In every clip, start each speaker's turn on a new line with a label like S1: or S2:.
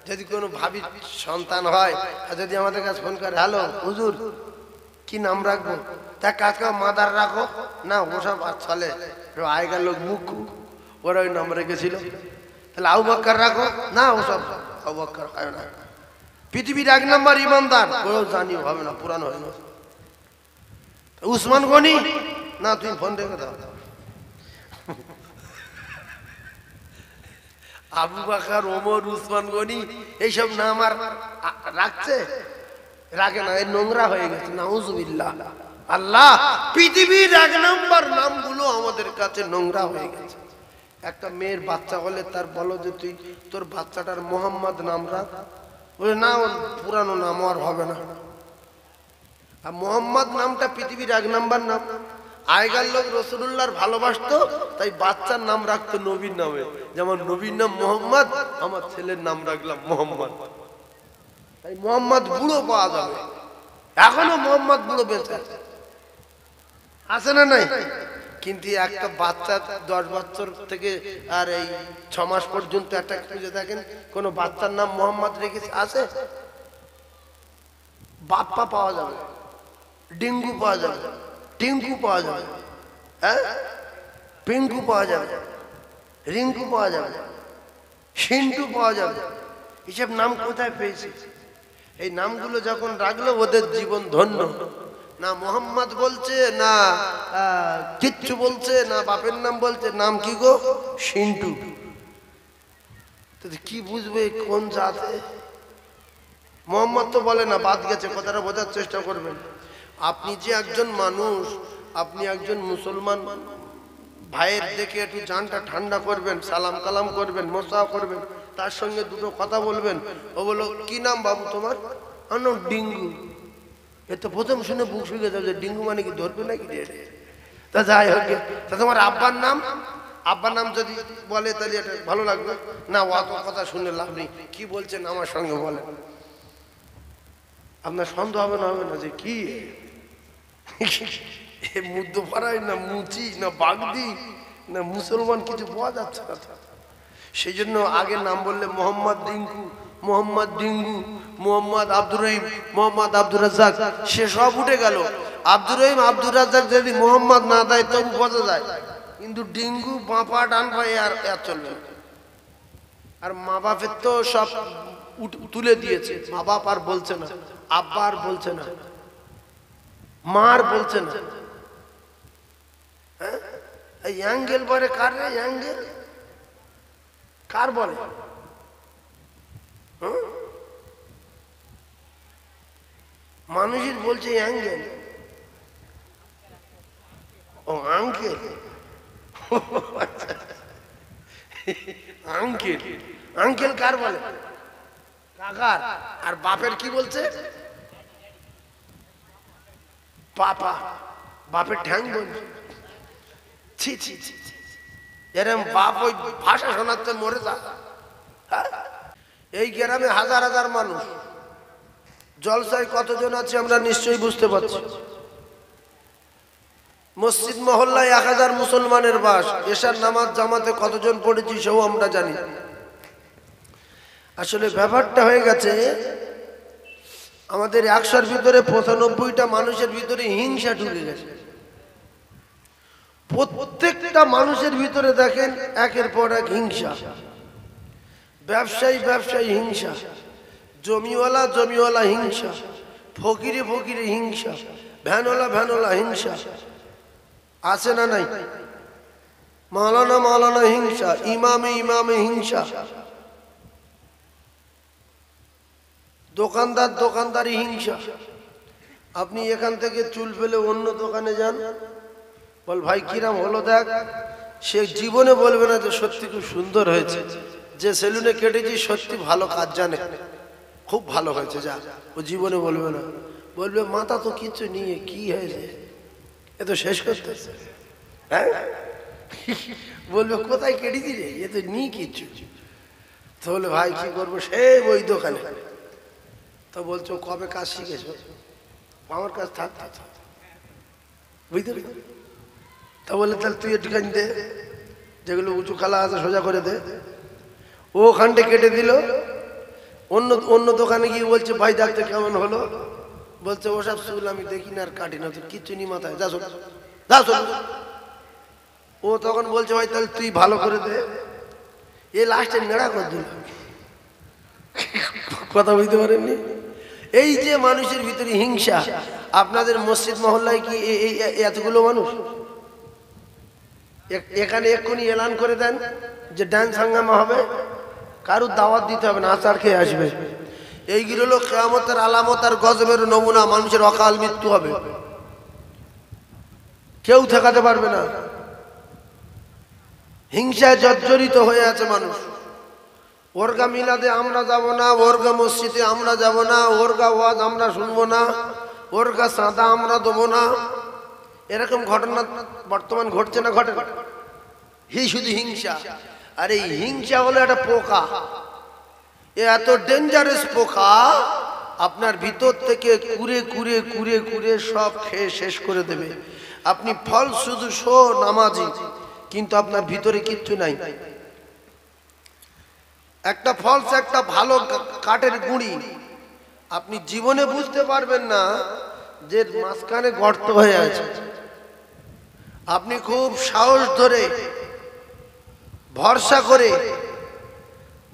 S1: যদি কোনো ভাবির সন্তান হয় আর যদি আমাদের কাছে ফোন করে, হ্যালো হুজুর কি নাম রাখবো, তা কাকা মাদার রাখো না, ওসব চলে, আগেকার লোক মুখ ওরা ওই নাম রেখেছিল। তাহলে আবু বকর রাখো না, ওসব আবু বকর হয় না। পৃথিবীর 1 নম্বর ইমানদার ওরাও জানি হবে না, পুরানো হয় না। উসমান গনি না, তুমি ফোন রেখে দাও। আবু বকর, ওমর, উসমান গনি এইসব নাম আর রাখছে? রাখে না, এই নোংরা হয়ে গেছে। নাউজুবিল্লাহ। আল্লাহ, পৃথিবীর 1 নম্বর নামগুলো আমাদের কাছে নোংরা হয়ে গেছে। একটা মেয়ের বাচ্চা হলে তার বলো যে তুই তোর বাচ্চাটার মোহাম্মদ নাম রাখ, বলে না ওর পুরানো নাম আর হবে না। আর মোহাম্মদ নামটা পৃথিবীর 1 নম্বর নাম। আগেকার লোক রাসূলুল্লাহর ভালোবাসতো, তাই বাচ্চার নাম রাখতো নবীর নামে। যেমন নবীর নাম মোহাম্মদ, আমার ছেলের নাম রাখলাম মোহাম্মদ। তাই মোহাম্মদ বুড়ো পাওয়া যাবে, এখনো মোহাম্মদ বুড়ো বেঁচে আছে না নাই? কিন্তু একটা বাচ্চা 10 বছর থেকে আর এই 6 মাস পর্যন্ত একটা খুঁজে দেখেন কোন বাচ্চার নাম মোহাম্মদ রেখেছে আছে? বাপ্পা পাওয়া যাবে, ডিঙ্গু পাওয়া যাবে, টিঙ্কু পাওয়া যাবে, হ্যাঁ পিঙ্কু পাওয়া যাবে, রিঙ্কু পাওয়া যাবে, সিন্টু পাওয়া যাবে। এসব নাম কোথায় পেয়েছে? এই নামগুলো যখন রাখলো ওদের জীবন ধন্য। না মোহাম্মদ বলছে, না কিচ্ছু বলছে, না বাপের নাম বলছে, নাম কি গো? সিন্টু। কি বুঝবে কোন জাতে? মোহাম্মদ তো বলে না, বাদ গেছে, কথাটা বোঝার চেষ্টা করবেন। আপনি যে একজন মানুষ, আপনি একজন মুসলমান ভাইয়ের দেখে একটু জানটা ঠান্ডা করবেন, সালাম কালাম করবেন, মোসা করবেন, তার সঙ্গে দুটো কথা বলবেন। ও বলো কি নাম বাবু তোমার? আমার ডিঙ্গু। এ তো প্রথম শুনে বুক শুকে যাবে, ডিঙ্গু মানে কি ধরবে নাকি? তা যাই হোক, তা তোমার আব্বার নাম? আব্বার নাম যদি বলে তাহলে এটা ভালো লাগবে না, অত কথা শুনে লাভ নেই। কি বলছেন আমার সঙ্গে বলেন, আপনার সন্দেহ হবে না? হবে না যে কি মুদ্দ পাড়ায় না মুচি না বাগদি না মুসলমান, কিছু পাওয়া যাচ্ছে না। সেই জন্য আগে নাম বললে মোহাম্মদ ডিঙ্গু, মোহাম্মদ ডিঙ্গু, মোহাম্মদ আব্দুর রহিম, মোহাম্মদ আব্দুর রাজ্জাক, সে সব উঠে গেল। আব্দুর রহিম আব্দুর রাজ্জাক যদি মোহাম্মদ না দেয় তবু বোঝা যায়, কিন্তু ডিঙ্গু বাঁপা ডান ভাই আর চলবে। আর মা বাপের তো সব তুলে দিয়েছে, মা বাপ আর বলছে না, আব্বা আর বলছে না, মা আর বলছে না। এই অ্যাঙ্গেল বলে কার রে? অ্যাঙ্গেল কার বলে? মানুষের বলছে অ্যাঙ্গেল। ও আঙ্কেল, আঙ্কেল। আঙ্কেল কার বলে? কাকার। আর বাপের কি বলছে? পাপা। বাপের ঠ্যাং বলছে। ছি ছি ছি, এরম বাপ ওই ভাষা শোনাতে মরে যা। এই গ্রামে হাজার হাজার মানুষ, জলসায় কতজন আছে আমরা নিশ্চয়ই বুঝতে পারছি। মসজিদ মহল্লায় 1000 মুসলমানের বাস। এশার নামাজ জামাতে কতজন পড়েছি সেও আমরা জানি। আসলে ব্যাপারটা হয়ে গেছে আমাদের 100-র ভিতরে 95টা মানুষের ভিতরে হিংসা ঢুকে গেছে। প্রত্যেকটা মানুষের ভিতরে দেখেন একের পর এক হিংসা। ব্যবসায়ী ব্যবসায়ী হিংসা, জমিওয়ালা জমিওয়ালা হিংসা, ফকিরে ফকিরে হিংসা, ভ্যানওয়ালা ভ্যানওয়ালা হিংসা, আছে না নাই? মাওলানা মাওলানা হিংসা, ইমামে ইমামে হিংসা, দোকানদার দোকানদারি হিংসা। আপনি এখান থেকে চুল ফেলে অন্য দোকানে যান, বল ভাই কিরাম হলো দেখ, সে জীবনে বলবে না যে সত্যি খুব সুন্দর হয়েছে, যে সেলুনে কেটেছি সত্যি ভালো কাজ জানে, খুব ভালো হয়েছে, যা। ও জীবনে বলবে না, বলবে মাথা তো কিছু নিয়ে কি হয়েছে, এ তো শেষ করতেছে। হ্যাঁ, বলবে কোথায় কেটেছি রে, এ তো নি কিচ্ছু। তো বলে ভাই কি করবো, সে ওই দোকানে। তো বলছো কবে কাজ শিখেছো? আমার কাজ থাক, বুঝতে পারি। তা বলে তাহলে তুই একটুখানি দে, যেগুলো উঁচু খালা আছে সোজা করে দে। ও ওখানটা কেটে দিল, অন্য অন্য দোকানে গিয়ে বলছে ভাই দেখতে কেমন হলো, বলছে ওসব চুল আমি দেখি না আর কাটি না, তো কিচ্ছু নি মাথায়, যা যা। ও তখন বলছে ভাই তাহলে তুই ভালো করে দে, এ লাস্টে নেড়া করে দিল। কথা বুঝতে পারেননি? এই যে মানুষের ভিতরে হিংসা, আপনাদের মসজিদ মহল্লায় কি এতগুলো মানুষ? এখানে এক্ষুনি এলান করে দেন যে ডান্স হাঙ্গামা হবে, কারুর দাওয়াত দিতে হবে না, আচার খেয়ে আসবে। এইগুলো হলো কিয়ামতের আলামত আর গজবের নমুনা। মানুষের অকাল মৃত্যু হবে, কেউ ঠেকাতে পারবে না। হিংসায় জর্জরিত হয়ে আছে মানুষ। ওরগা মিলাদে আমরা যাব না, ওরগা মসজিদে আমরা যাব না, ওরগা ওয়াজ আমরা শুনবো না, ওরগা চাঁদা আমরা দেবো না। এরকম ঘটনা বর্তমান ঘটছে না ঘটে? এই শুধু হিংসা। আর এই হিংসা হলো একটা পোকা, এত ডেঞ্জারাস পোকা, আপনার ভিতর থেকে কুরে কুরে কুরে কুরে সব খেয়ে শেষ করে দেবে। আপনি ফল শুধু নামাজি, কিন্তু আপনার ভিতরে কিচ্ছু নাই। একটা ফলস, একটা ভালো কাঠের গুঁড়ি, আপনি জীবনে বুঝতে পারবেন না যে মাঝখানে গর্ত হয়ে আছে। আপনি খুব সাহস ধরে ভরসা করে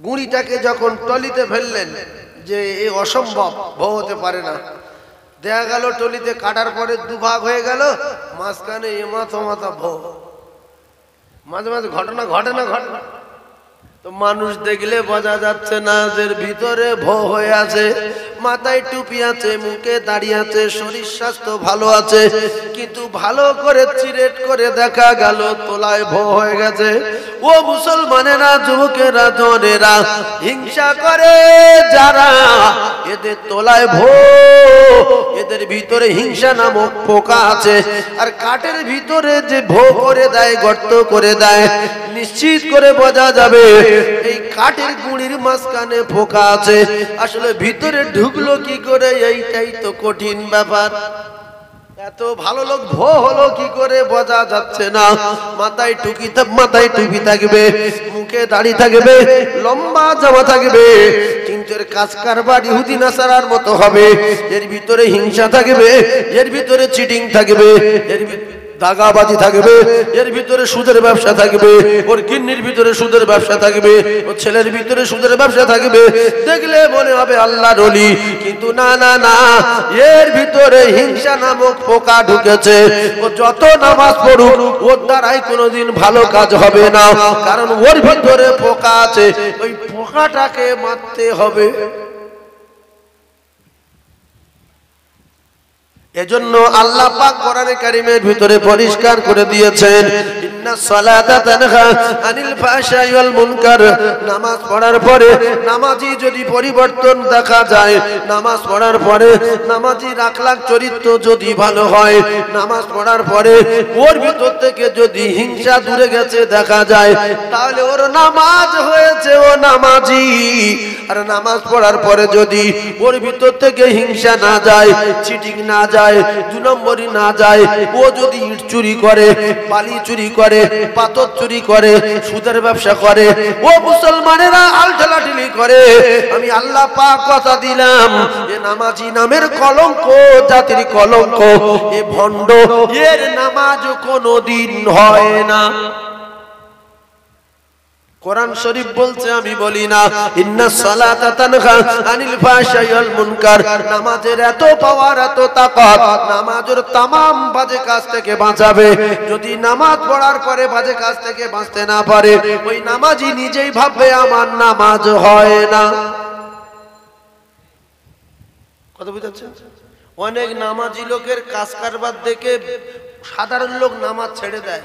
S1: গুঁড়িটাকে যখন টলিতে ফেললেন যে এ অসম্ভব, ভয় হতে পারে না, দেখা গেল টলিতে কাটার পরে দুভাগ হয়ে গেল, মাঝখানে এ মাথা মাথা ভয়। মাঝে মাঝে ঘটনা ঘটে না ঘটনা, তো মানুষ দেখলে বোঝা যাচ্ছে না যে ভিতরে ভয় হয়ে আছে। মাথায় টুপি আছে, মুখে দাঁড়িয়ে আছে, শরীর স্বাস্থ্য ভালো আছে, কিন্তু ভালো করে চিরেট করে দেখা গেল তোলায় ভয় হয়ে গেছে। ও মুসলমানেরা, যুবকেরা, জনেরা, হিংসা করে যারা, এদের তোলায় ভয়, এদের ভিতরে হিংসা নামক পোকা আছে। আর কাঠের ভিতরে যে ভয় করে দেয়, গর্ত করে দেয়, নিশ্চিত করে বোঝা যাবে এই কাঠের গুঁড়ির মাঝখানে পোকা আছে। আসলে ভিতরে ঢুকলো কি করে, এইটাই তো কঠিন ব্যাপার। এত ভালো লোক ভয় হলো কি করে বোঝা যাচ্ছে না। মাথায় টুপি থাকবে, মুখে দাড়ি থাকবে, লম্বা জামা থাকবে, কিন্তু এর কাজ কারবার ইহুদি নাসারার মতো হবে। এর ভিতরে হিংসা থাকবে, এর ভিতরে চিটিং থাকবে, এর দাগাবাজি থাকবে, এর ভিতরে সুদের ব্যবসা থাকবে, ওর কিন্নির ভিতরে সুদের ব্যবসা থাকবে, ওর ছেলের ভিতরে সুদের ব্যবসা থাকবে। দেখলে মনে হবে আল্লাহর ওলি, কিন্তু না না না, এর ভিতরে হিংসা নামক পোকা ঢুকেছে। ও যত নামাজ পড়ুক, ওর দ্বারাই কোনোদিন ভালো কাজ হবে না, কারণ ওর ভিতরে পোকা আছে। ওই পোকাটাকে মারতে হবে। এজন্য আল্লাহ পাক কোরআনে কারীমের ভিতরে পরিষ্কার করে দিয়েছেন, ইন্নাস সালাতা তানহা আনিল ফাহশাই ওয়াল মুনকার। নামাজ পড়ার পরে নামাজি যদি পরিবর্তন দেখা যায়, নামাজ পড়ার পরে নামাজির আখলাক চরিত্র যদি ভালো হয়, নামাজ পড়ার পরে ওর ভিতর থেকে যদি হিংসা দূরে গেছে দেখা যায়, তাহলে ওর নামাজ হয়েছে, ও নামাজি। আর নামাজ পড়ার পরে যদি ওর ভিতর থেকে হিংসা না যায়, চিটিং না যায়, 2 নম্বরই না যায়, ও যদি ইট চুরি করে, বালি চুরি করে, পাথর চুরি করে, সুদের ব্যবসা করে, ও মুসলমানেরা আলঠালাঠিলি করে, আমি আল্লাহ পাক কথা দিলাম, এ নামাজি নামের কলঙ্ক, জাতির কলঙ্ক, এ ভণ্ড, এর নামাজ কোনোদিন হয় না। কোরআন শরীফ বলছে, আমি বলি না, ইন্নাস সালাতা তানহা আনিল ফাহশাই ওয়াল মুনকার। নামাজের এত পাওয়ার, এত তাকত, নামাজের तमाम বাজে কাজ থেকে বাঁচাবে। যদি নামাজ পড়ার পরে বাজে কাজ থেকে বাঁচতে না পারে, ওই নামাজি নিজেই ভাববে আমার নামাজ হয় না। কথা বুঝাচ্ছেন? অনেক নামাজি লোকের কাজ কারবার দেখে সাধারণ লোক নামাজ ছেড়ে দেয়,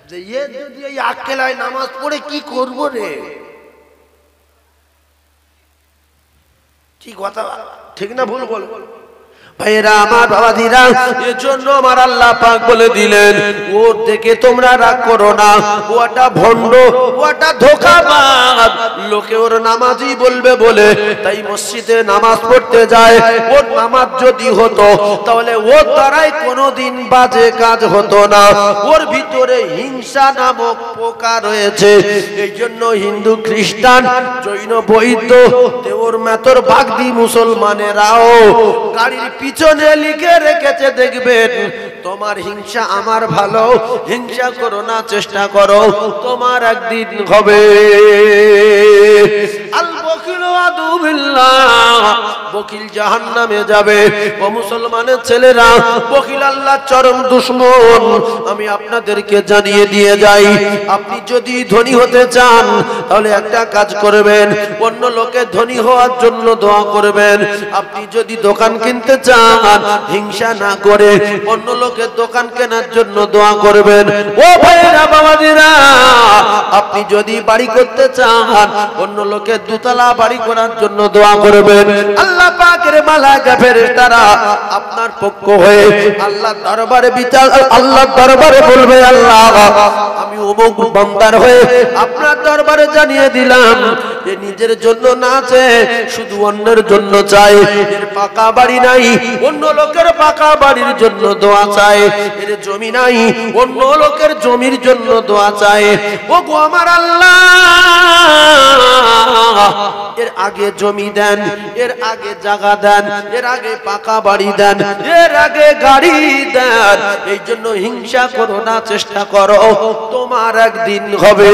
S1: যে এ যদি এই আক্কেলায় নামাজ পড়ে কি করব রে। কি কথা, ঠিক না ভুল বল? ভাইরা আমার, বাবাজিরা, এজন্য আমার আল্লাহ পাক বলে দিলেন, ওর থেকে তোমরা রাগ করো না, ওটা ভণ্ড, ওটা ধোঁকাবাজ। লোকে ওর নামাজি বলবে বলে তাই মসজিদে নামাজ পড়তে যায়। ওর নামাজ যদি হতো তাহলে ওর দ্বারাই কোনোদিন বাজে কাজ হতো না। ওর ভিতরে হিংসা নামক পোকা রয়েছে। এই জন্য হিন্দু, খ্রিস্টান, জৈন, বৌদ্ধ, দেওর মেতর বাগদি মুসলমানেরাও গাড়ির পিছনে লিখে রেখেছে, দেখবেন তোমার হিংসা আমার ভালো, হিংসা করো না, চেষ্টা করো, তোমার একদিন হবে। আল বকিলু আদু বিল্লাহ, বকিল জাহান্নামে যাবে। ও মুসলমানের ছেলেরা, বকিল আল্লাহর চরম দুশমন। আমি আপনাদেরকে জানিয়ে দিয়ে যাই, আপনি যদি ধনী হতে চান তাহলে একটা কাজ করবেন, অন্য লোকের ধনী হওয়ার জন্য দোয়া করবেন। আপনি যদি দোকান কিনতে চান, হিংসা না করে অন্য লোকের দোকান কেনার জন্য দোয়া করবেন। ও ভাইরা, বাবাজিরা, আপনি যদি বাড়ি করতে চান, অন্য লোকের দুতলা বাড়ি করার জন্য দোয়া করবেন। আল্লাহ পাকের মালায়েকা ফেরেশতারা আপনার পক্ষ হয়ে আল্লাহর দরবারে বিচার, আল্লাহর দরবারে বলবে, আল্লাহ আমি অমুক বান্দার হয়ে আপনার দরবারে জানিয়ে দিলাম, এ নিজের জন্য না চায়, শুধু অন্যের জন্য চায়। এর পাকা বাড়ি নাই, অন্য লোকের পাকা বাড়ির জন্য দোয়া চায়। এর জমি নাই, অন্য লোকের জমির জন্য দোয়া চায়। ও গো আমার আল্লাহ, এর আগে জমি দেন, এর আগে জায়গা দেন, এর আগে পাকা বাড়ি দেন, এর আগে গাড়ি দেন। এই জন্য হিংসা করো না, চেষ্টা করো, তোমার একদিন হবে।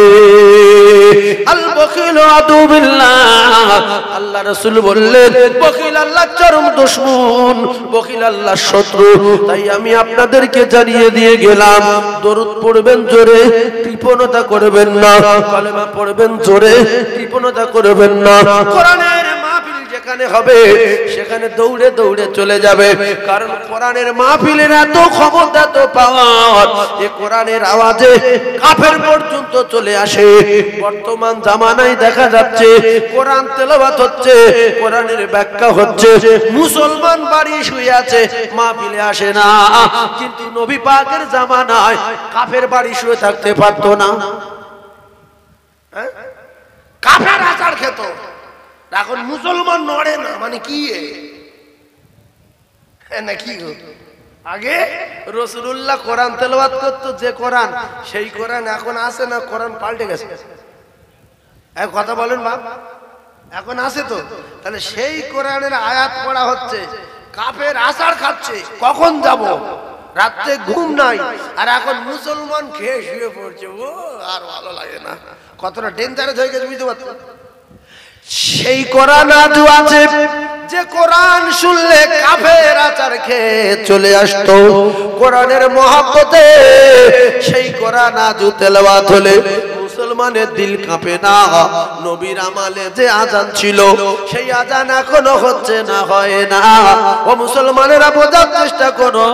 S1: আল বখিলু আদু বিল্লাহ, আল্লাহ রাসূল বললেন, বখিল আল্লাহর চরম দুশমন, বখিল আল্লাহর শত্রু। তাই আমি আপনাদেরকে জানিয়ে দিয়ে গেলাম, দরুদ পড়বেন জোরে, কৃপণতা করবেন না। কালেমা পড়বেন জোরে, কৃপণতা করবেন না। কোরআনের মাহফিল যেখানে হবে সেখানে দৌড়ে দৌড়ে চলে যাবে, কারণ কোরআনের মাহফিলের এত ক্ষমতা, এত পাওয়ার, এই কোরআনের আওয়াজে কাফের পর্যন্ত চলে আসে। বর্তমান জামানায় দেখা যাচ্ছে কোরআন তেলাওয়াত হচ্ছে, কোরআনের ব্যাখ্যা হচ্ছে, মুসলমান বাড়ি শুয়ে আছে, মাহফিলে আসে না। কিন্তু নবী পাকের জামানায় কাফের বাড়ি শুয়ে থাকতে পারতো না, কাফের আচার খেত। এখন মুসলমান নড়ে না, মানে কি নাকি? আগে রাসূলুল্লাহ কোরআন তেলাওয়াত করতো, যে কোরআন সেই কোরআন এখন আছে না? কোরআন পাল্টে গেছে। এক কথা বলেন বাপ, এখন আছে তো? তাহলে সেই কোরআনের আয়াত পড়া হচ্ছে, কাফের আচার খাচ্ছে, কখন যাব, রাতে ঘুম নাই। আর এখন মুসলমান খেয়ে শুয়ে পড়ছে, ও আর ভালো লাগে না। কতটা ডেঞ্জারাস হয়ে গেছে বুঝতে পারছো? সেই কোরআন আজও আছে, যে কোরআন শুনলে কাফের আচার খেয়ে চলে আসতো কোরআনের মহব্বতে। সেই কোরআন আজও তেলাওয়াত হলে মুসলমানের দিল কাঁপে না। নবীর আমালে যে আজান ছিল সেই আজান এখনো হচ্ছে না, হয় না। ও মুসলমানেরা বোঝার চেষ্টা করো,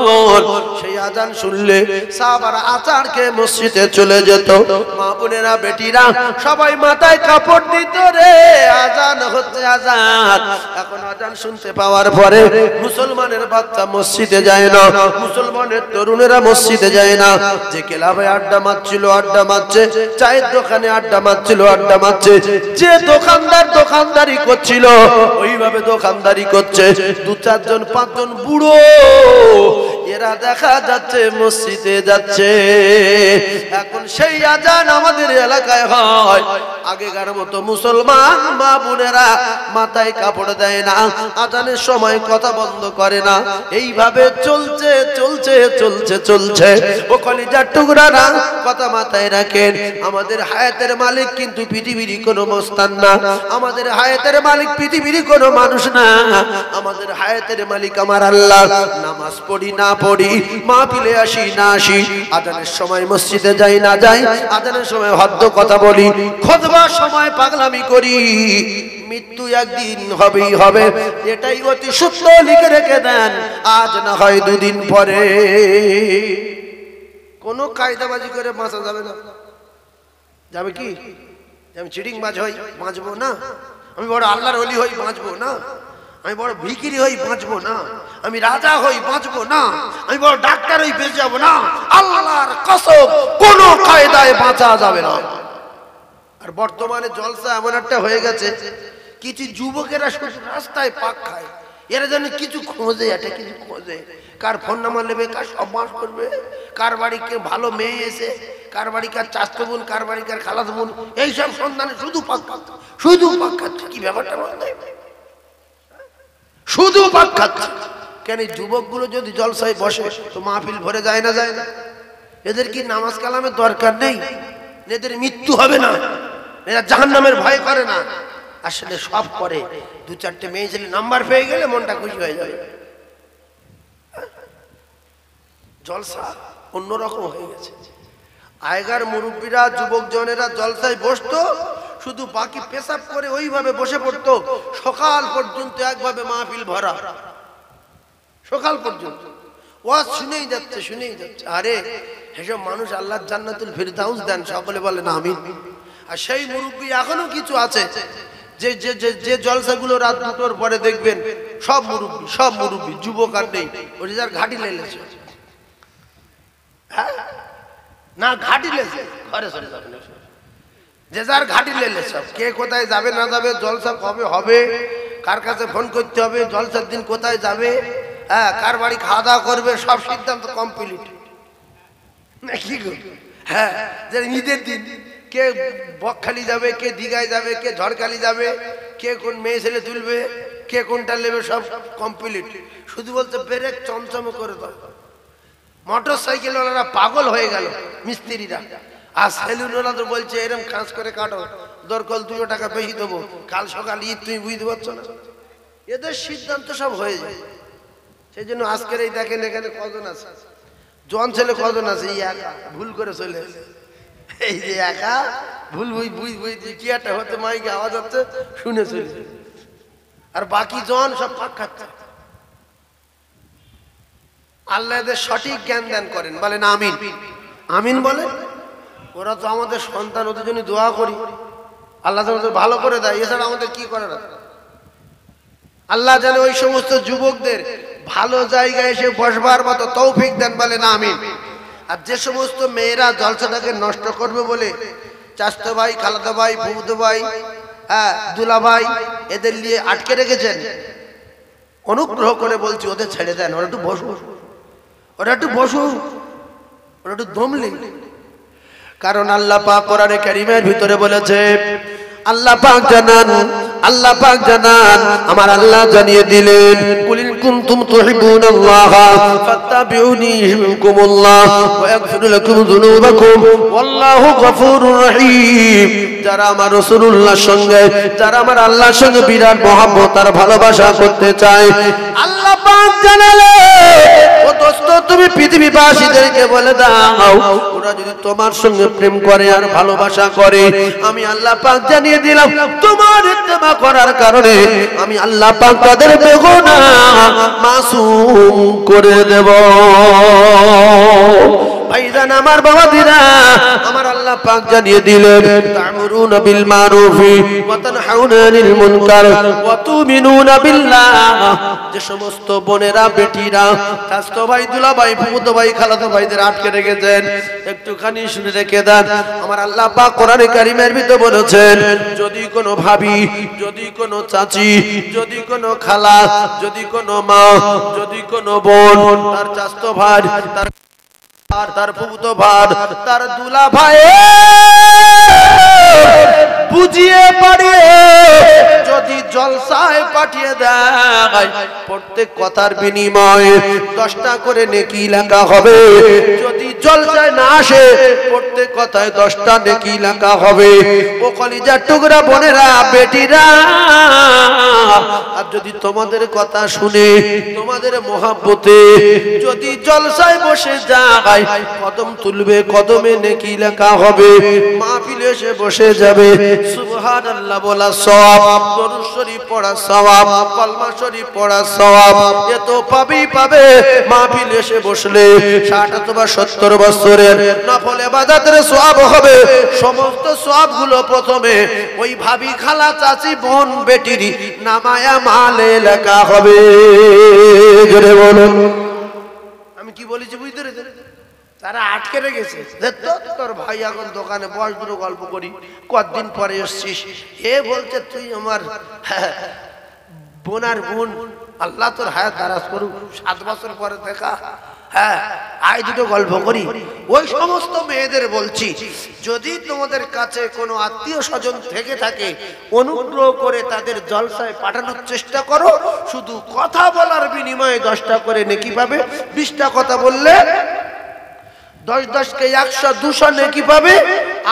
S1: সেই আজান শুনলে সাহাবারা আচার খেয়ে মসজিদে চলে যেত। মা বোনেরা, বেটিরা সবাই মাথায় কাপড় দিত, রে আজান হচ্ছে, আজান। এখন আজান শুনতে পাওয়ার পরে মুসলমানের বাচ্চা মসজিদে যায় না, মুসলমানের তরুণেরা মসজিদে যায় না। যে ক্লাবে আড্ডা মারছিল, আড্ডা মারছে, চায়ের দোকানে আড্ডা মারছিল, আড্ডা মারছে, যে দোকানদার দোকানদারি করছিল ওইভাবে দোকানদারি করছে। দু চারজন পাঁচজন বুড়ো এরা দেখা যাচ্ছে মসজিদে যাচ্ছে। এখন সেই আজান আমাদের এলাকায় হয়। আগেকার মতো মুসলমান মা বোনেরা মাথায় কাপড় দেয় না, আজানের সময় কথা বন্ধ করে না। এইভাবে চলছে চলছে চলছে চলছে। ও কলিজার টুকরারা, কথা মাথায় রাখেন, আমাদের হায়াতের মালিক কিন্তু পৃথিবীর কোনো মস্তান না, আমাদের হায়াতের মালিক পৃথিবীর কোনো মানুষ না। আমাদের হায়াতের মালিক আমার আল্লাহ। নামাজ পড়ি না পড়ি, মাহফিলে আসি না আসি, আজানের সময় মসজিদে যাই না যাই, আজানের সময় হদ্দ কথা বলি, খুতবার সময় পাগলামি করি, মৃত্যু একদিন হবেই হবে। এটাই অতি সত্য লিখে রেখে দেন, আজ না হয় দুদিন পরে। কোনো কায়দাবাজি করে বাঁচা যাবে না। যাবে কি? আমি চিটিং বাজ হই, বাঁচবো না। আমি বড় আল্লাহর ওলি হই, বাঁচবো না। আমি বড় ভিখিরি হই বাঁচবো না, আমি রাজা হই বাঁচবো না, আমি বড় ডাক্তার হই বেঁচে যাবো না, আল্লাহর কসম কোন কায়দায় বাঁচা যাবে না। আর বর্তমানে জলসা এমন একটা হয়ে গেছে, কিছু যুবকেরা রাস্তায় পাক খায়, এরা যেন কিছু খোঁজে, এটা কিছু খোঁজে, কার ফোন নাম্বার নেবে, কার সব মাস করবে, কার বাড়ি কে ভালো মেয়ে এসে, কার বাড়ি কার চাস্তো বোন, কার বাড়ি কার খালাতো বোন, এইসব সন্ধানে শুধু পাক খাচ্ছে, শুধু পাক খাচ্ছে। কি ব্যাপারটা বলতে, শুধু পাক খাচ্ছে কেন? যুবকগুলো যদি জলসায় বসে তো মাহফিল ভরে যায় না, যায় না? এদের কি নামাজ কালামের দরকার নেই? এদের মৃত্যু হবে না? এরা জাহান্নামের ভয় করে না? আসলে সব করে, দু চারটে মেয়ে ছেলে নাম্বার পেয়ে গেলে মনটা খুশি হয়ে যাবে। জলসা অন্যরকম হয়ে গেছে। আগেকার মুরব্বীরা, যুবক জনেরা জলসায় বসতো, শুধু বাকি পেশাব করে ওইভাবে বসে পড়তো, সকাল পর্যন্ত একভাবে মাহফিল ভরা, সকাল পর্যন্ত ওয়াজ শুনেই যাচ্ছে, শুনেই যাচ্ছে। আরে এসব মানুষ আল্লাহর জান্নাতুল ফিরদাউস দেন, সকলে বলেন আমিন। আর সেই মুরব্বী এখনো কিছু আছে, যে যে যে জলসাগুলো রাত দুটোর পরে দেখবেন, সব মুরব্বী যুবক আর নেই, ওই যার ঘাটি লেগেছে, হ্যাঁ না ঘাটি লেগেছে, ঘরে চলে যাবে, যে যার ঘাটি লেলে সব, কে কোথায় যাবে না যাবে, জলসা কবে হবে, কার কাছে ফোন করতে হবে, জলসার দিন কোথায় যাবে, হ্যাঁ কার বাড়ি খাওয়া দাওয়া করবে, সব সিদ্ধান্ত কমপ্লিট। কি হ্যাঁ, যে ঈদের দিন কে বকখালি যাবে, কে দীঘায় যাবে, কে ঝড়খালি যাবে, কে কোন মেয়ে ছেলে তুলবে, কে কোনটা নেবে, সব কমপ্লিট। শুধু বলতে ব্রেক চমচম করে দাও। মোটর সাইকেল ওনারা পাগল হয়ে গেল মিস্ত্রিরা, আর সেলুনরা তো বলছে এরকম কাজ করে কাটো, দরকার 2 টাকা বেশি দেবো, কাল সকাল ঈদ, তুমি বুঝতে পারছো না? এদের সিদ্ধান্ত সব হয়ে যায়। সেই জন্য আজকের এই দেখেন এখানে কজন আছে, জন ছেলে কজন আছে, এই একা ভুল করে চলে এসে, এই যে একা ভুল বুঝ কি একটা হতে মাইকে আওয়াজ হচ্ছে শুনে চলে, আর বাকি জন সব পাক খাচ্ছে। আল্লাহ এদের সঠিক জ্ঞান দান করেন, বলেন আমিন, আমিন বলেন। ওরা তো আমাদের সন্তান, ওদের জন্য দোয়া করি, আল্লাহ আমাদের ভালো করে দেয়, এছাড়া আমাদের কি করে না। আল্লাহ যেন ওই সমস্ত যুবকদের ভালো জায়গায় এসে বসবার মতো তৌফিক দেন, বলেন আমিন। আর যে সমস্ত মেয়েরা জলসাটাকে নষ্ট করবে বলে চাচতো ভাই, খালাতো ভাই, ফুফুতো ভাই, হ্যাঁ দুলা ভাই, এদের নিয়ে আটকে রেখেছেন, অনুগ্রহ করে বলছি ওদের ছেড়ে দেন, ওরা একটু বসু, ওরা একটু বসু, ওরা একটু দমলি। কারণ আল্লাহ পাক কোরআনে কারীমের ভিতরে বলেছে, আল্লাহ পাক জানান, আল্লাহ পাক জানান, আমার আল্লাহ জানিয়ে দিলেন, কুল ইন কুনতুম তুহিব্বুনাল্লাহ ফাত্তাবিউনি ইউহিব্বুকুমুল্লাহ ওয়া ইয়াগফির লাকুম যুনুবাকুম ওয়াল্লাহু গফুরুর রহিম। যারা আমার রাসূলুল্লাহর সঙ্গে, যারা আমার আল্লাহর সঙ্গে বিরাট মহব্বত আর ভালোবাসা করতে চায়, আল্লাহ পাক জানালেন, ও দোস্ত তুমি পৃথিবীবাসীদেরকে বলে দাও, ওরা যদি তোমার সঙ্গে প্রেম করে আর ভালোবাসা করে, আমি আল্লাহ পাক জানিয়ে দিলাম, তোমার ইত্তেবা করার কারণে আমি আল্লাহ পাক তাদের বেগুনাহ মাসুম করে দেব। ভাইজান আমার বাবাদিরা, আমার আল্লাহ পাক জানিয়ে দিলেন, তা'মুরুনা বিল মারুফি ওয়া তানহাউনা আনিল মুনকার ওয়া তু'মিনুনা বিল্লাহ। যে সমস্ত বোনেরা, বেটিরা, চাচতো ভাই, দুলা ভাই, ফুফুতো ভাই, খালাতো ভাইদের আটকে রেখেছেন, একটুখানি শুনে রেখে দেন। আমার আল্লাহ পাক কোরআনে কারীমের ভিতরে বলেছেন, যদি কোনো ভাবি, যদি কোনো চাচি, যদি কোনো খালা, যদি কোনো মা, যদি কোনো বোন, তার চাচতো ভাই, তার ফুফুতো ভাই, তার দুলা ভাই বুঝিয়ে পারিয়ে যদি জলসায় পাঠিয়ে দেয়, প্রত্যেক কথার বিনিময়ে 10টা করে নেকি লেখা হবে। যদি জলসায় না আসে, প্রত্যেক কথায় 10টা নেকি লেখা হবে। ও কলিজার টুকরা বোনেরা, বেটিরা, আর যদি তোমাদের কথা শুনে, তোমাদের মহব্বতে যদি জলসায় বসে যায়, কদম তুলবে, কদমে নেকি লেখা হবে। মাহফিলে এসে বসে যাবে, সুবহানাল্লাহ বলা সওয়াব, দরুদ শরীফ পড়া সওয়াব, কলমা শরীফ পড়া সওয়াব, এত পাবেই পাবে। মাহফিলে এসে বসলে 60 অথবা 70 বছরের নফল ইবাদতের সওয়াব হবে। সমস্ত সওয়াবগুলো প্রথমে ওই ভাবি, খালা, চাচি, বোন, বেটির নামায়া
S2: আমালে লেখা হবে। জোরে বলুন।
S1: আমি কি বলেছি বুঝতে পেরেছেন? তারা আটকে রেখেছে, তোর ভাই এখন দোকানে বস, দুটো গল্প করি, কতদিন পরে এসছিস। এ বলছে তুই আমার বোনার বোন, আল্লাহ তোর হায়াত দারাজ করুক, 7 বছর পরে দেখা, হ্যাঁ আয় দুটো গল্প করি। ওই সমস্ত মেয়েদের বলছি, যদি তোমাদের কাছে কোনো আত্মীয় স্বজন থেকে থাকে, অনুগ্রহ করে তাদের জলসায় পাঠানোর চেষ্টা করো। শুধু কথা বলার বিনিময়ে 10টা করে নেকি পাবে। 20টা কথা বললে 10 কে 100, 200 নেকি পাবে।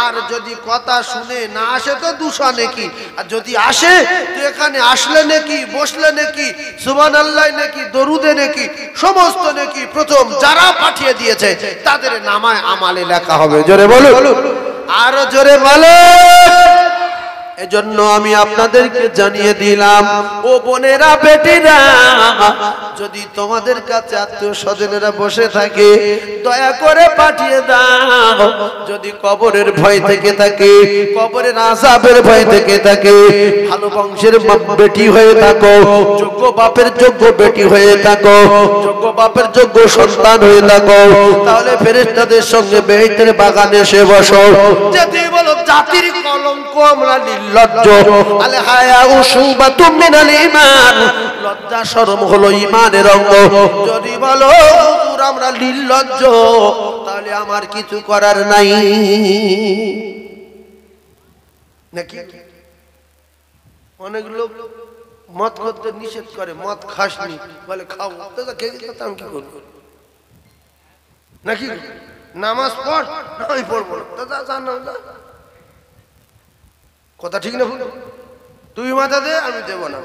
S1: আর যদি কথা শুনে না আসে তো 200 নেকি, আর যদি আসে তো এখানে আসলে নেকি, বসলে নেকি, সুবহানাল্লাহ নেকি, দরুদে নেকি, সমস্ত নেকি প্রথম যারা পাঠিয়ে দিয়েছে তাদের নামায় আমালে লেখা হবে। জোরে বলুন, আরো জোরে বলুন।
S2: এজন্য আমি আপনাদেরকে জানিয়ে দিলাম, ও বোনেরা বেটিরা, যদি তোমাদের কাছে আত্মীয় স্বজনেরা বসে থাকে দয়া করে পাঠিয়ে দাও। যদি কবরের ভয় থেকে থাকে, কবরের আযাবের ভয় থেকে থাকে, ভালো বংশের বেটি হয়ে থাকো, যোগ্য বাপের যোগ্য বেটি হয়ে থাকো, যোগ্য বাপের যোগ্য সন্তান হয়ে থাকো, তাহলে ফেরেশতাদের সঙ্গে বেহেশতের বাগানে এসে বসো।
S1: যদি বলো জাতির কলঙ্ক আমরা
S2: লজ্জ, আল হায়াউ শুবাতুম মিনাল ঈমান, লজ্জা শরম হলো ঈমানের অঙ্গ।
S1: যদি বলো হুজুর আমরা নির্লজ্জ,
S2: তাহলে আমার কিছু করার নাই
S1: নাকি? অনেক লোক মদ করতে নিষেধ করে, মদ খাসনি বলে খাও, তো খেয়ে গেলে আমি কি করবো নাকি? নামাজ পড়, আমি পড়বো না, কথা ঠিক না ভুল? তুই মাথা দে, আমি দেবো না।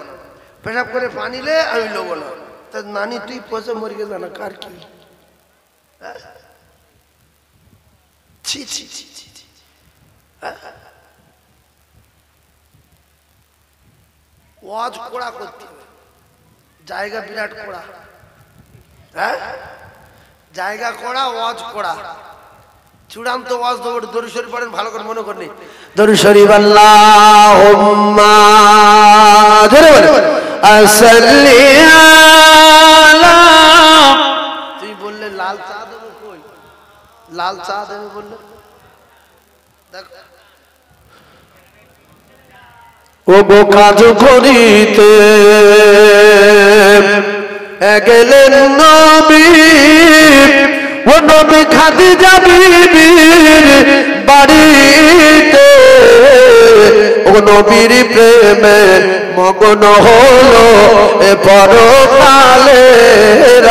S1: পেশাব করে পানি লে, আমি নেবো না। তা নানি তুই পচে মরে গেছে না, কার কি? ছি ছি ছি ছি ছি। ওয়াজ কোড়া করতে হবে, জায়গা বিরাট কোড়া, হ্যাঁ জায়গা কোড়া, ওয়াজ কোড়া। চূড়ান্ত ওয়াজ দেবো, দরুদ শরীফ পড়েন ভালো করে মনে করনি।
S2: দরুদ শরীফ আল্লাহুম্মা জোরে বলে আসসাল্লি আলা।
S1: তুই বললে লাল চা দেবো, কই লাল চা দেবে বললে? দেখো
S2: ও গো কাজ করিতে গেলেন নবী, ও নবী খাদিজা বিবির বাড়িতে, ও নবীর প্রেমে মগ্ন হলো এ পরকালের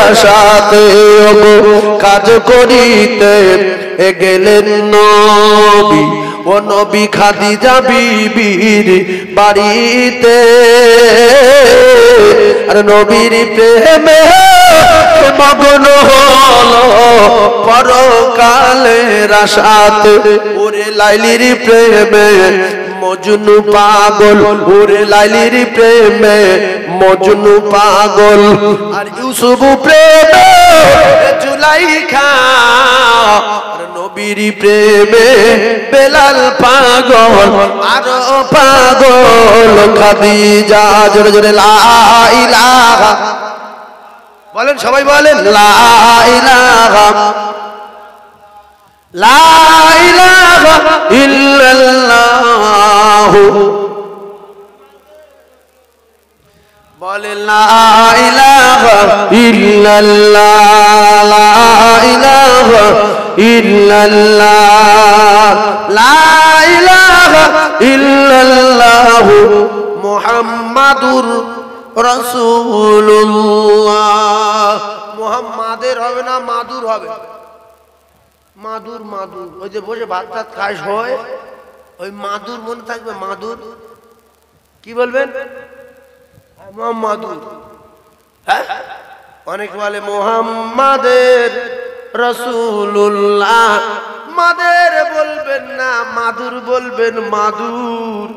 S2: আশাতে। ও গো কাজ করিতে গেলেন নবী, ও নবী খাদিজা বিবির বাড়িতে, আর নবীর প্রেমে মগ্ন হলো পরকালের আশাতে। ওরে লাইলির প্রেমে মজনু পাগল, ওরে লাইলির প্রেমে মজনু পাগল, আর ইউসুফ প্রেমে জুলাইখা, আর নবীর প্রেমে বেলাল পাগল, আর পাগল খাদিজা। জোরে জোরে লা ইলাহা
S1: বলেন, সবাই বলেন
S2: লা ইলাহা, লা ইলাহা ইল্লাল্লাহ, বলে লা ইলাহা ইল্লাল্লাহ, লা ইলাহা ইল্লাল্লাহ, লা ইলাহা ইল্লাল্লাহ মুহাম্মাদুর রাসূলুল্লাহ।
S1: মুহাম্মাদের হবে না, মাদুর হবে। মাদুর, মাদুর ওই যে বসে ভাত টাত খাস হয়, ওই মাদুর মনে থাকবে। মাদুর কি বলবেন? মুহাম্মাদুর। হ্যাঁ, অনেক বলে মুহাম্মাদের রাসূলুল্লাহ। মাদের বলবেন না, মাদুর বলবেন। মাদুর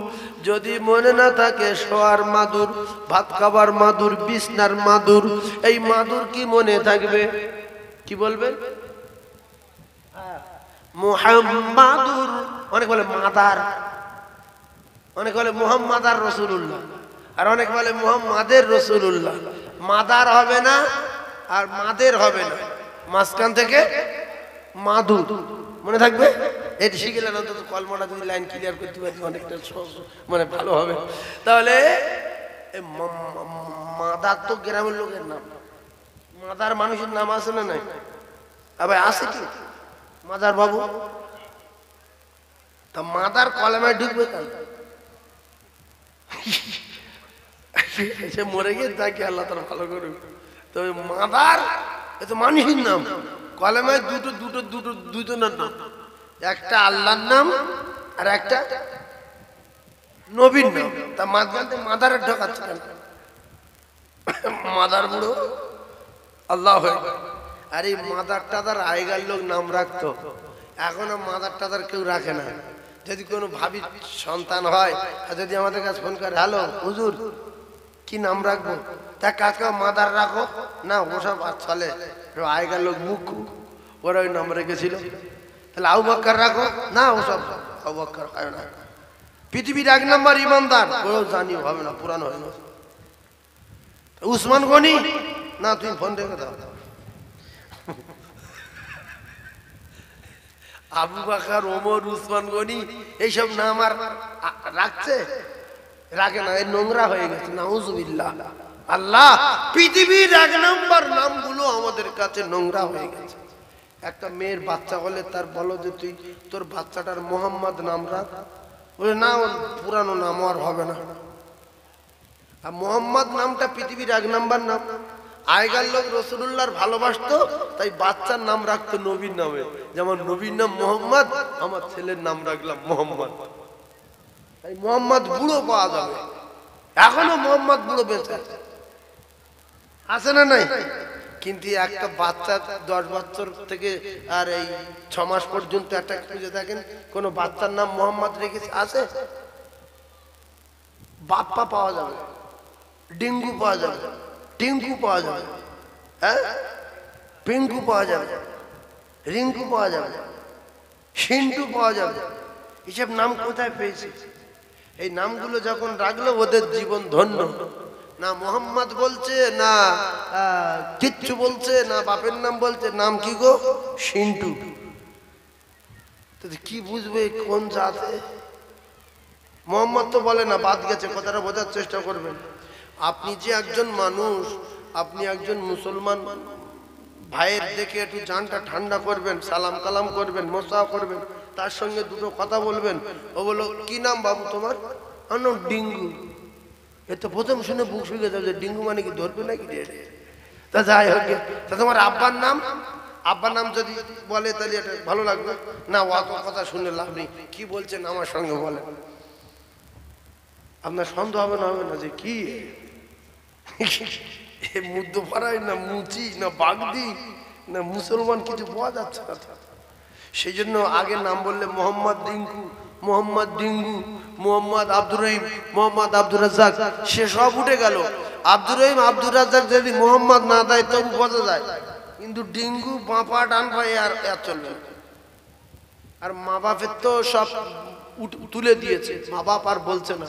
S1: যদি মনে না থাকে, শোয়ার মাদুর, ভাত খাবার মাদুর, বিছনার মাদুর, এই মাদুর কি মনে থাকবে? কি বলবেন? মুহাম্মাদুর। অনেক বলে মাদার, অনেক বলে মুহাম্মাদার রাসূলুল্লাহ। আর অনেক বলে মুহাম্মাদের রাসূলুল্লাহ, মাদার হবে না আর মাদের হবে না, মাঝখান থেকে মাদু, মনে থাকবে? এটি শিখে গেলেন অন্তত কলমাটা যদি লাইন ক্লিয়ার করতে পারি অনেকটা মানে ভালো হবে। তাহলে মাদার তো গ্রামের লোকের নাম, মাদার মানুষের নাম আছে না নাই? আবার আছে কি মাদার বাবু? তা মাদার কলমায় ঢুকবে কেন? সে মরে গিয়ে তাকে আল্লাহ তাআলা ভালো করুক। তবে মাদার এ তো মানুষের নাম, কলমায় দুটো নাম, একটা আল্লাহর নাম আর একটা নবীর নাম। তা মাঝখানে মাদারে ঢোকাচ্ছে কেন? মাদার বুড়ো আল্লাহ হয়ে। আর এই মাদার টাদার আগেকার লোক নাম রাখতো, এখন মাদার টাদার কেউ রাখে না। যদি কোনো ভাবির সন্তান হয় আর যদি আমাদের কাছে ফোন করে, হ্যালো হুজুর কি নাম রাখবো, তা কাকে মাদার রাখো না, ওসব চলে। আগেকার লোক মুখ ওরা ওই নাম রেখেছিল। তাহলে আবু বকর রাখো না, ওসব আবু বকর হয় না। পৃথিবীর 1 নম্বর ইমানদার ওরাও জানিও হবে না, পুরানো হয় না। উসমান গনি না, তুমি ফোন রেখে দাও। আবু বকর, ওমর, উসমান গনি এইসব নাম আর রাখছে? রাখে না, এই নোংরা হয়ে গেছে। নাউজুবিল্লাহ। আল্লাহ পৃথিবীর 1 নম্বর নামগুলো আমাদের কাছে নোংরা হয়ে গেছে। একটা মেয়ের বাচ্চা হলে তার বলো যে তুই তোর বাচ্চাটার মোহাম্মদ নাম রাখ, বলে না ওর পুরানো নাম আর হবে না। আর মোহাম্মদ নামটা পৃথিবীর 1 নম্বর নাম। আগেকার লোক রাসূলুল্লাহর ভালোবাসতো, তাই বাচ্চার নাম রাখতো নবীর নামে। যেমন নবীর নাম মোহাম্মদ, আমার ছেলের নাম রাখলাম মোহাম্মদ। তাই মোহাম্মদ বুড়ো পাওয়া যাবে, এখনো মোহাম্মদ বুড়ো বেঁচে আছে না নাই? কিন্তু একটা বাচ্চা 10 বছর থেকে আর এই 6 মাস পর্যন্ত একটা খুঁজে দেখেন কোন বাচ্চার নাম মোহাম্মদ রেখেছে আছে? বাপ্পা পাওয়া যাবে, ডেঙ্গু পাওয়া যাবে, টিঙ্কু পাওয়া যাবে, হ্যাঁ পিঙ্কু পাওয়া যাবে, রিঙ্কু পাওয়া যাবে, সিন্টু পাওয়া যাবে। এসব নাম কোথায় পেয়েছে? এই নামগুলো যখন রাখলো ওদের জীবন ধন্য। না মোহাম্মদ বলছে, না কিচ্ছু বলছে, না বাপের নাম বলছে, নাম কি গো? সিন্টু। কি বুঝবে কোন জাতে? মোহাম্মদ তো বলে না, বাদ গেছে, কথাটা বোঝার চেষ্টা করবেন। আপনি যে একজন মানুষ, আপনি একজন মুসলমান ভাইয়ের দেখে একটু জানটা ঠান্ডা করবেন, সালাম কালাম করবেন, মোসা করবেন, তার সঙ্গে দুটো কথা বলবেন। ও বলো কি নাম বাবু তোমার? আমার ডিঙ্গু। এ তো প্রথম শুনে বুক শুকে যাবে যে ডিঙ্গু মানে কি ধরবে নাকি? তা যাই হোক, তা তোমার আব্বার নাম? আব্বার নাম যদি বলে তাহলে এটা ভালো লাগবে না। অত কথা শুনে লাভ নেই, কি বলছেন আমার সঙ্গে বলেন। আপনার সন্দেহ হবে না, হবে না যে কি মুদ্দ পাড়ায় না মুচি না বাগদি না মুসলমান, কিছু পাওয়া যাচ্ছে না। সেই জন্য আগে নাম বললে মোহাম্মদ ডিঙ্গু, মোহাম্মদ ডিঙ্গু, মোহাম্মদ আব্দুর রহিম, মোহাম্মদ আব্দুর রাজ্জাক, সে সব উঠে গেল। আব্দুর রহিম আব্দুর রাজ্জাক যদি মোহাম্মদ না দেয় তবু বোঝা যায়, কিন্তু ডিঙ্গু বাঁপা ডান ভাই আর চলবে না। আর মা বাপের তো সব তুলে দিয়েছে, মা বাপ আর বলছে না,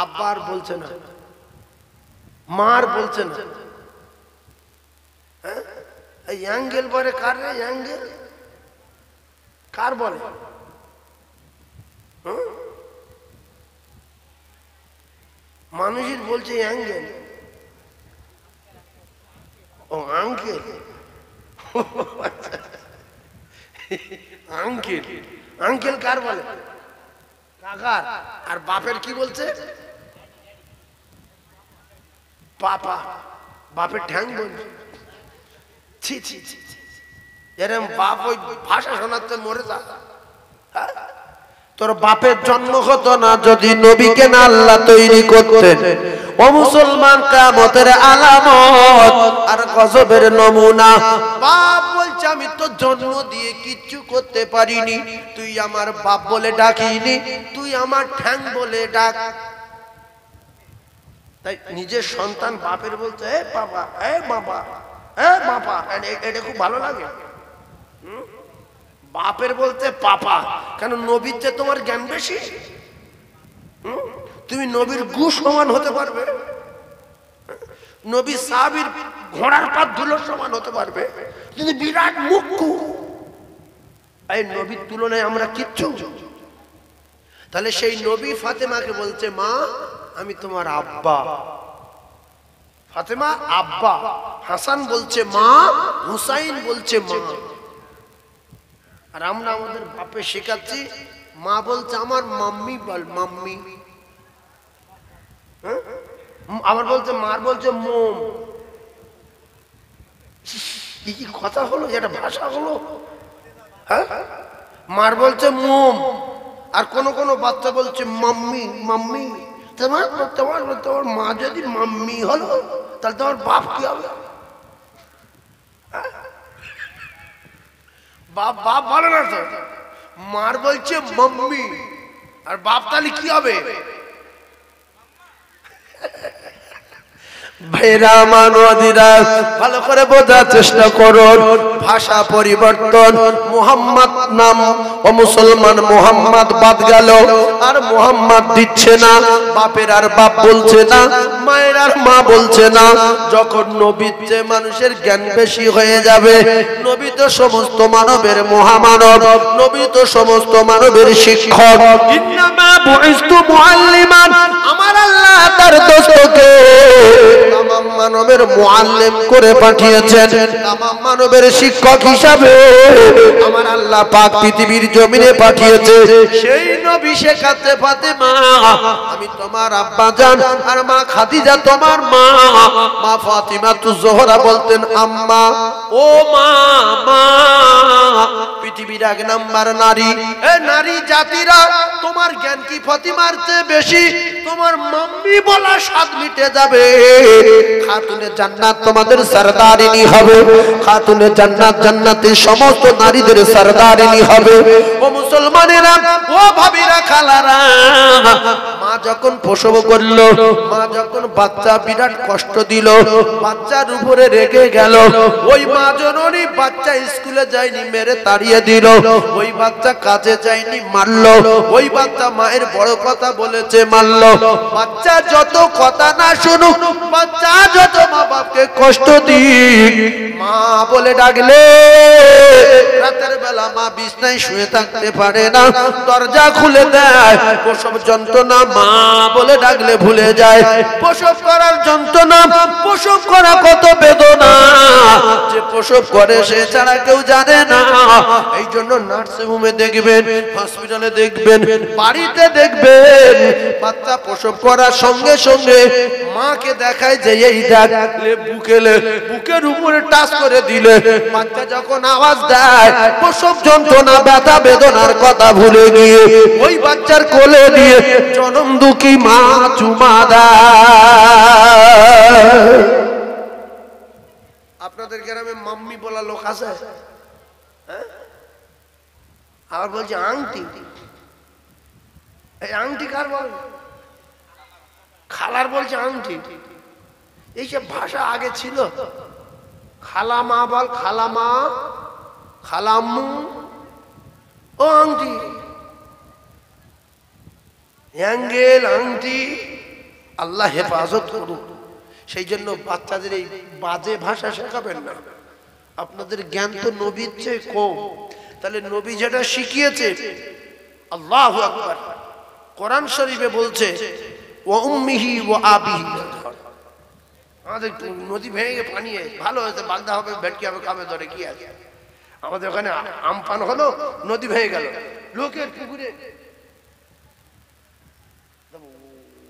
S1: আব্বা আর বলছে না, মা আর বলছে না। হ্যাঁ অ্যাঙ্গেল বলে কার রে? অ্যাঙ্গেল কার বলে? মানুষের বলছে অ্যাঙ্গেল। ও আঙ্কেল, আঙ্কেল আঙ্কেল কার বলে? কাকার। আর বাপের কি বলছে? পাপা। বাপের ঠ্যাং বলছে। ছি ছি ছি, এরম বাপ ওই ভাষা শোনাতে মরে যা।
S2: তোর বাপের জন্ম হতো না যদি নবীকে না আল্লাহ তৈরি করতেন। ও মুসলমান, কিয়ামতের আলামত আর গজবের নমুনা।
S1: বাপ বলছে আমি তো জন্ম দিয়ে কিচ্ছু করতে পারিনি, তুই আমার বাপ বলে ডাকিনি, তুই আমার ঠ্যাং বলে ডাক। তাই নিজের সন্তান বাপের বলছে এ বাবা, এ বাবা, এ বাবা, এটা খুব ভালো লাগে। বাপের বলতে পাপা। কেন? নবীর চেয়ে তোমার জ্ঞান বেশি? তুমি নবীর গু সমান হতে পারবে? নবী সাহাবীর ঘোড়ার পা ধুলোর সমান হতে পারবে, কিন্তু বিরাট মুখ্য, এই নবীর তুলনায় আমরা কিচ্ছু। তাহলে সেই নবী ফাতেমাকে বলছে, মা আমি তোমার আব্বা। ফাতেমা আব্বা, হাসান বলছে মা, হুসাইন বলছে মা। আর আমরা আমাদের বাপে শেখাচ্ছি, মা বলছে আমার মাম্মি, বল মাম্মি। আবার বলছে মার বলছে মোম। কি কথা হলো, যেটা ভাষা হলো। হ্যাঁ, মার বলছে মোম, আর কোন কোন বাচ্চা বলছে মাম্মি মাম্মি। তোমার তোমার তোমার মা যদি মাম্মি হলো, তাহলে তোমার বাপ কি হবে? বাপ বাপ বলে না তো, মার বলছে মাম্মি, আর বাপ তাহলে কি হবে?
S2: ভাইরা মানবীরা, ভালো করে বোঝার চেষ্টা করুন। ভাষা পরিবর্তন, মুহাম্মদ নাম ও মুসলমান মুহাম্মদ বাদ গেল, আর মুহাম্মদ দিচ্ছে না। বাপের আর বাপ বলছে না, মায়ের আর মা বলছে না। যখন নবীর চেয়ে মানুষের জ্ঞান বেশি হয়ে যাবে, নবী তো সমস্ত মানবের মহামানব, নবী তো সমস্ত মানবের শিক্ষক। ইন্নামা বুইস্তু মুআল্লিমান, আমার আল্লাহ তার দোস্তকে তামাম মানবের মুআল্লিম করে পাঠিয়েছেন, তামাম মানবের শিক্ষক হিসাবে আমার আল্লাহ পাক পৃথিবীর জমিনে পাঠিয়েছে। সেই নবী শেখাতে ফাতেমা আমি তোমার আব্বা জান, আর মা খাদিজা তোমার মা। মা ফাতিমা তু জোহরা বলতেন আম্মা, ও মা মা। পৃথিবীর এক নাম্বার নারী, এ নারী জাতিরা, তোমার জ্ঞান কি ফাতিমার চেয়ে বেশি? তোমার মাম্মি বলা স্বাদ মিটে যাবে। খাতুনে জান্নাত তোমাদের সরদারিনী হবে, খাতুনে জান্নাত জান্নাতের সমস্ত নারীদের সরদারিনী হবে। ও মুসলমানেরা, ও ভাবিরা, খালারা, মা যখন প্রসব করলো, মা যখন বাচ্চা বিরাট কষ্ট দিল, বাচ্চার উপরে রেগে গেল, ওই মা জননী বাচ্চা স্কুলে যায়নি মেরে তাড়িয়ে দিল, ওই বাচ্চা কাজে যায়নি মারলো, ওই বাচ্চা মায়ের বড় কথা বলেছে মারলো। বাচ্চা যত কথা না শুনুক, বাচ্চা যত মা বাপকে কষ্ট দিক, মা বলে ডাকলে রাতের বেলা মা বিছনায় শুয়ে থাকতে পারে না, দরজা খুলে দেয়। প্রসব যন্ত্রণা মা বলে ডাকলে ভুলে যায়। প্রসব করার যন্ত্রণা, প্রসব করা কত বেদনা, যে প্রসব করে সে ছাড়া কেউ জানে না। এই জন্য নার্সিং হোমে দেখবেন, হসপিটালে দেখবেন, বাড়িতে দেখবেন, বাচ্চা প্রসব করার সঙ্গে সঙ্গে মাকে দেখায় যে এই ডাকলে বুকের উপরে টাচ করে দিলে বাচ্চা যখন আওয়াজ দেয়, প্রসব যন্ত্রণা ব্যথা বেদনার কথা ভুলে গিয়ে ওই বাচ্চার কোলে দিয়ে জনম দুঃখী মা চুমা দেয়।
S1: আপনাদের গ্রামে মাম্মি বলা লোক আছে? আর বলছে আংটি। এই আংটি কার বল? খালার বলছে আংটি। এইসব ভাষা আগে ছিল। খালা মা বল, খালা মা, খালাম্মু, ও আংটি, অ্যাঙ্গেল, আংটি। আল্লাহ হেফাজত করুক। সেই জন্য বাচ্চাদের এই বাজে ভাষা শেখাবেন না। আপনাদের জ্ঞান তো নবীর চেয়ে কম। তাহলে নবী যেটা শিখিয়েছে, আল্লাহু আকবার, কোরআন শরীফে বলছে ওয়া উম্মিহি ওয়া আবিহি। আমাদের নদী ভেঙে পানি ভালো হয়েছে, বাগদা হবে, ভেটকি হবে, কামে ধরে কি আছে। আমাদের ওখানে আমফান হলো, নদী ভেঙে গেল, লোকের পুকুরে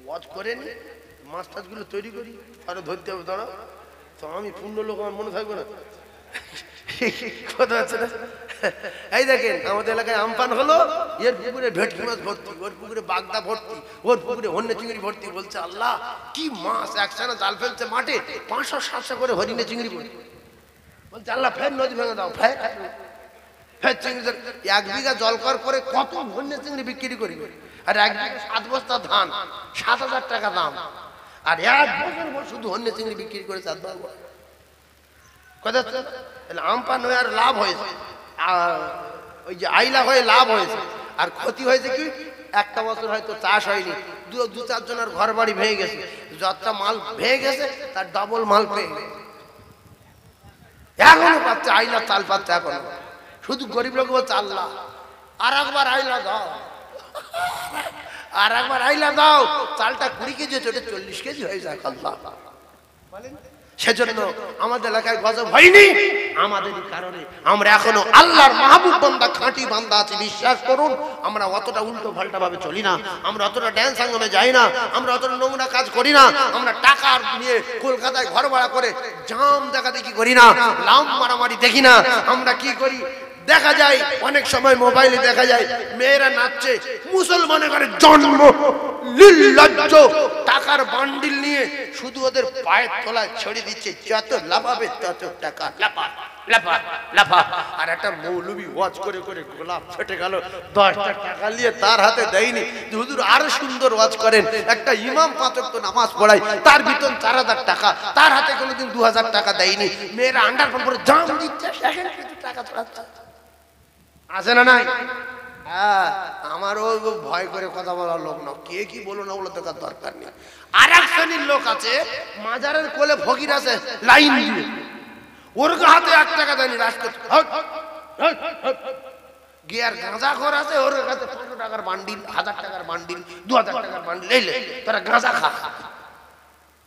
S1: ওয়াজ করে নি, মাছ টাছগুলো তৈরি করি, আরো ধরতে হবে দাঁড়া। তো আমি পূর্ণ লোক, আমার মনে থাকবে না কথা হচ্ছে না। এই দেখেন আমাদের এলাকায় আমফান হলো, এর পুকুরে ভেটকি মাছ ভর্তি, ওর পুকুরে বাগদা ভর্তি, ওর পুকুরে হন্যে চিংড়ি ভর্তি। বলছে আল্লাহ কি মাছ, একসাথে জাল ফেলছে মাঠে, 500-700 করে হরিণে চিংড়ি পড়ি। বলছে আল্লাহ ফের নদী ভেঙে দাও, ফের চিংড়ি। 1 বিঘা জলকর করে কত হন্যে চিংড়ি বিক্রি করি। আর 1 বিঘা 7 বস্তা ধান, 7,000 টাকা দাম। আর 1 বছর শুধু হন্যে চিংড়ি বিক্রি করে 4 বছর। কথা আমপান হয়ে আর লাভ হয়েছে, ওই যে আইলা হয়ে লাভ হয়েছে। আর ক্ষতি হয়েছে কি, একটা বছর হয়তো চাষ হয়নি, দু চারজনের ঘর বাড়ি ভেঙে গেছে, যতটা মাল ভেঙে গেছে তার ডবল মাল পেয়ে গেছে, এখনো পাচ্ছে আইলা চাল পাচ্ছে এখনো। শুধু গরিব লোক বলছে আল্লাহ আর একবার আইলা দাও, আর একবার আইলা দাও। চালটা 20 কেজি হচ্ছে, ওটা 40 কেজি হয়ে যায় আল্লাহ। সেজন্য আমাদের এলাকায় গজব হয়নি আমাদেরই কারণে। আমরা এখনো আল্লাহর মাহবুব বান্দা, খাঁটি বান্দা আছি, বিশ্বাস করুন। আমরা অতটা উল্টো পাল্টা ভাবে চলি না, আমরা অতটা ড্যান্স সঙ্গমে যাই না, আমরা অতটা নোংরা কাজ করি না, আমরা টাকা নিয়ে কলকাতায় ঘর ভাড়া করে জাম দেখা দেখি করি না, লাম মারামারি দেখি না। আমরা কি করি দেখা যায়, অনেক সময় মোবাইলে দেখা যায় মেয়েরা নাচছে, মুসলমানের ঘরে জন্ম, নির্লজ্জ টাকার বান্ডিল নিয়ে শুধু ওদের পায়ের তলায় ছড়িয়ে দিচ্ছে, যত লাফাবে তত টাকা, লাফা লাফা লাফা। আর একটা মৌলবি ওয়াজ করে করে গোলাপ ফেটে গেল, 10টা টাকা নিয়ে তার হাতে দেয়নি, হুজুর আরো সুন্দর ওয়াজ করেন। একটা ইমাম 5 ওয়াক্ত নামাজ পড়ায়, তার বেতন 4000 টাকা, তার হাতে কোনোদিন 2000 টাকা দেয়নি। মেয়েরা আন্ডারপ্যান্ট পরে জাম দিচ্ছে, সেখানে কিছু টাকা ছড়াচ্ছে, আছে না নাই? হ্যাঁ, আমারও ভয় করে কথা বলার লোক না, কে কি বলো না বলে দেখার দরকার নেই। আর এক শ্রেণীর লোক আছে, মাজারের কোলে ফকির আছে লাইন দিয়ে, ওর হাতে 1 টাকা দেয়নি, রাস্তায় গিয়ার গাঁজা খোর আছে, ওর কাছে 500 টাকার বান্ডিল, 1000 টাকার বান্ডিল, 2000 টাকার বান্ডিল, এই তারা গাঁজা খা,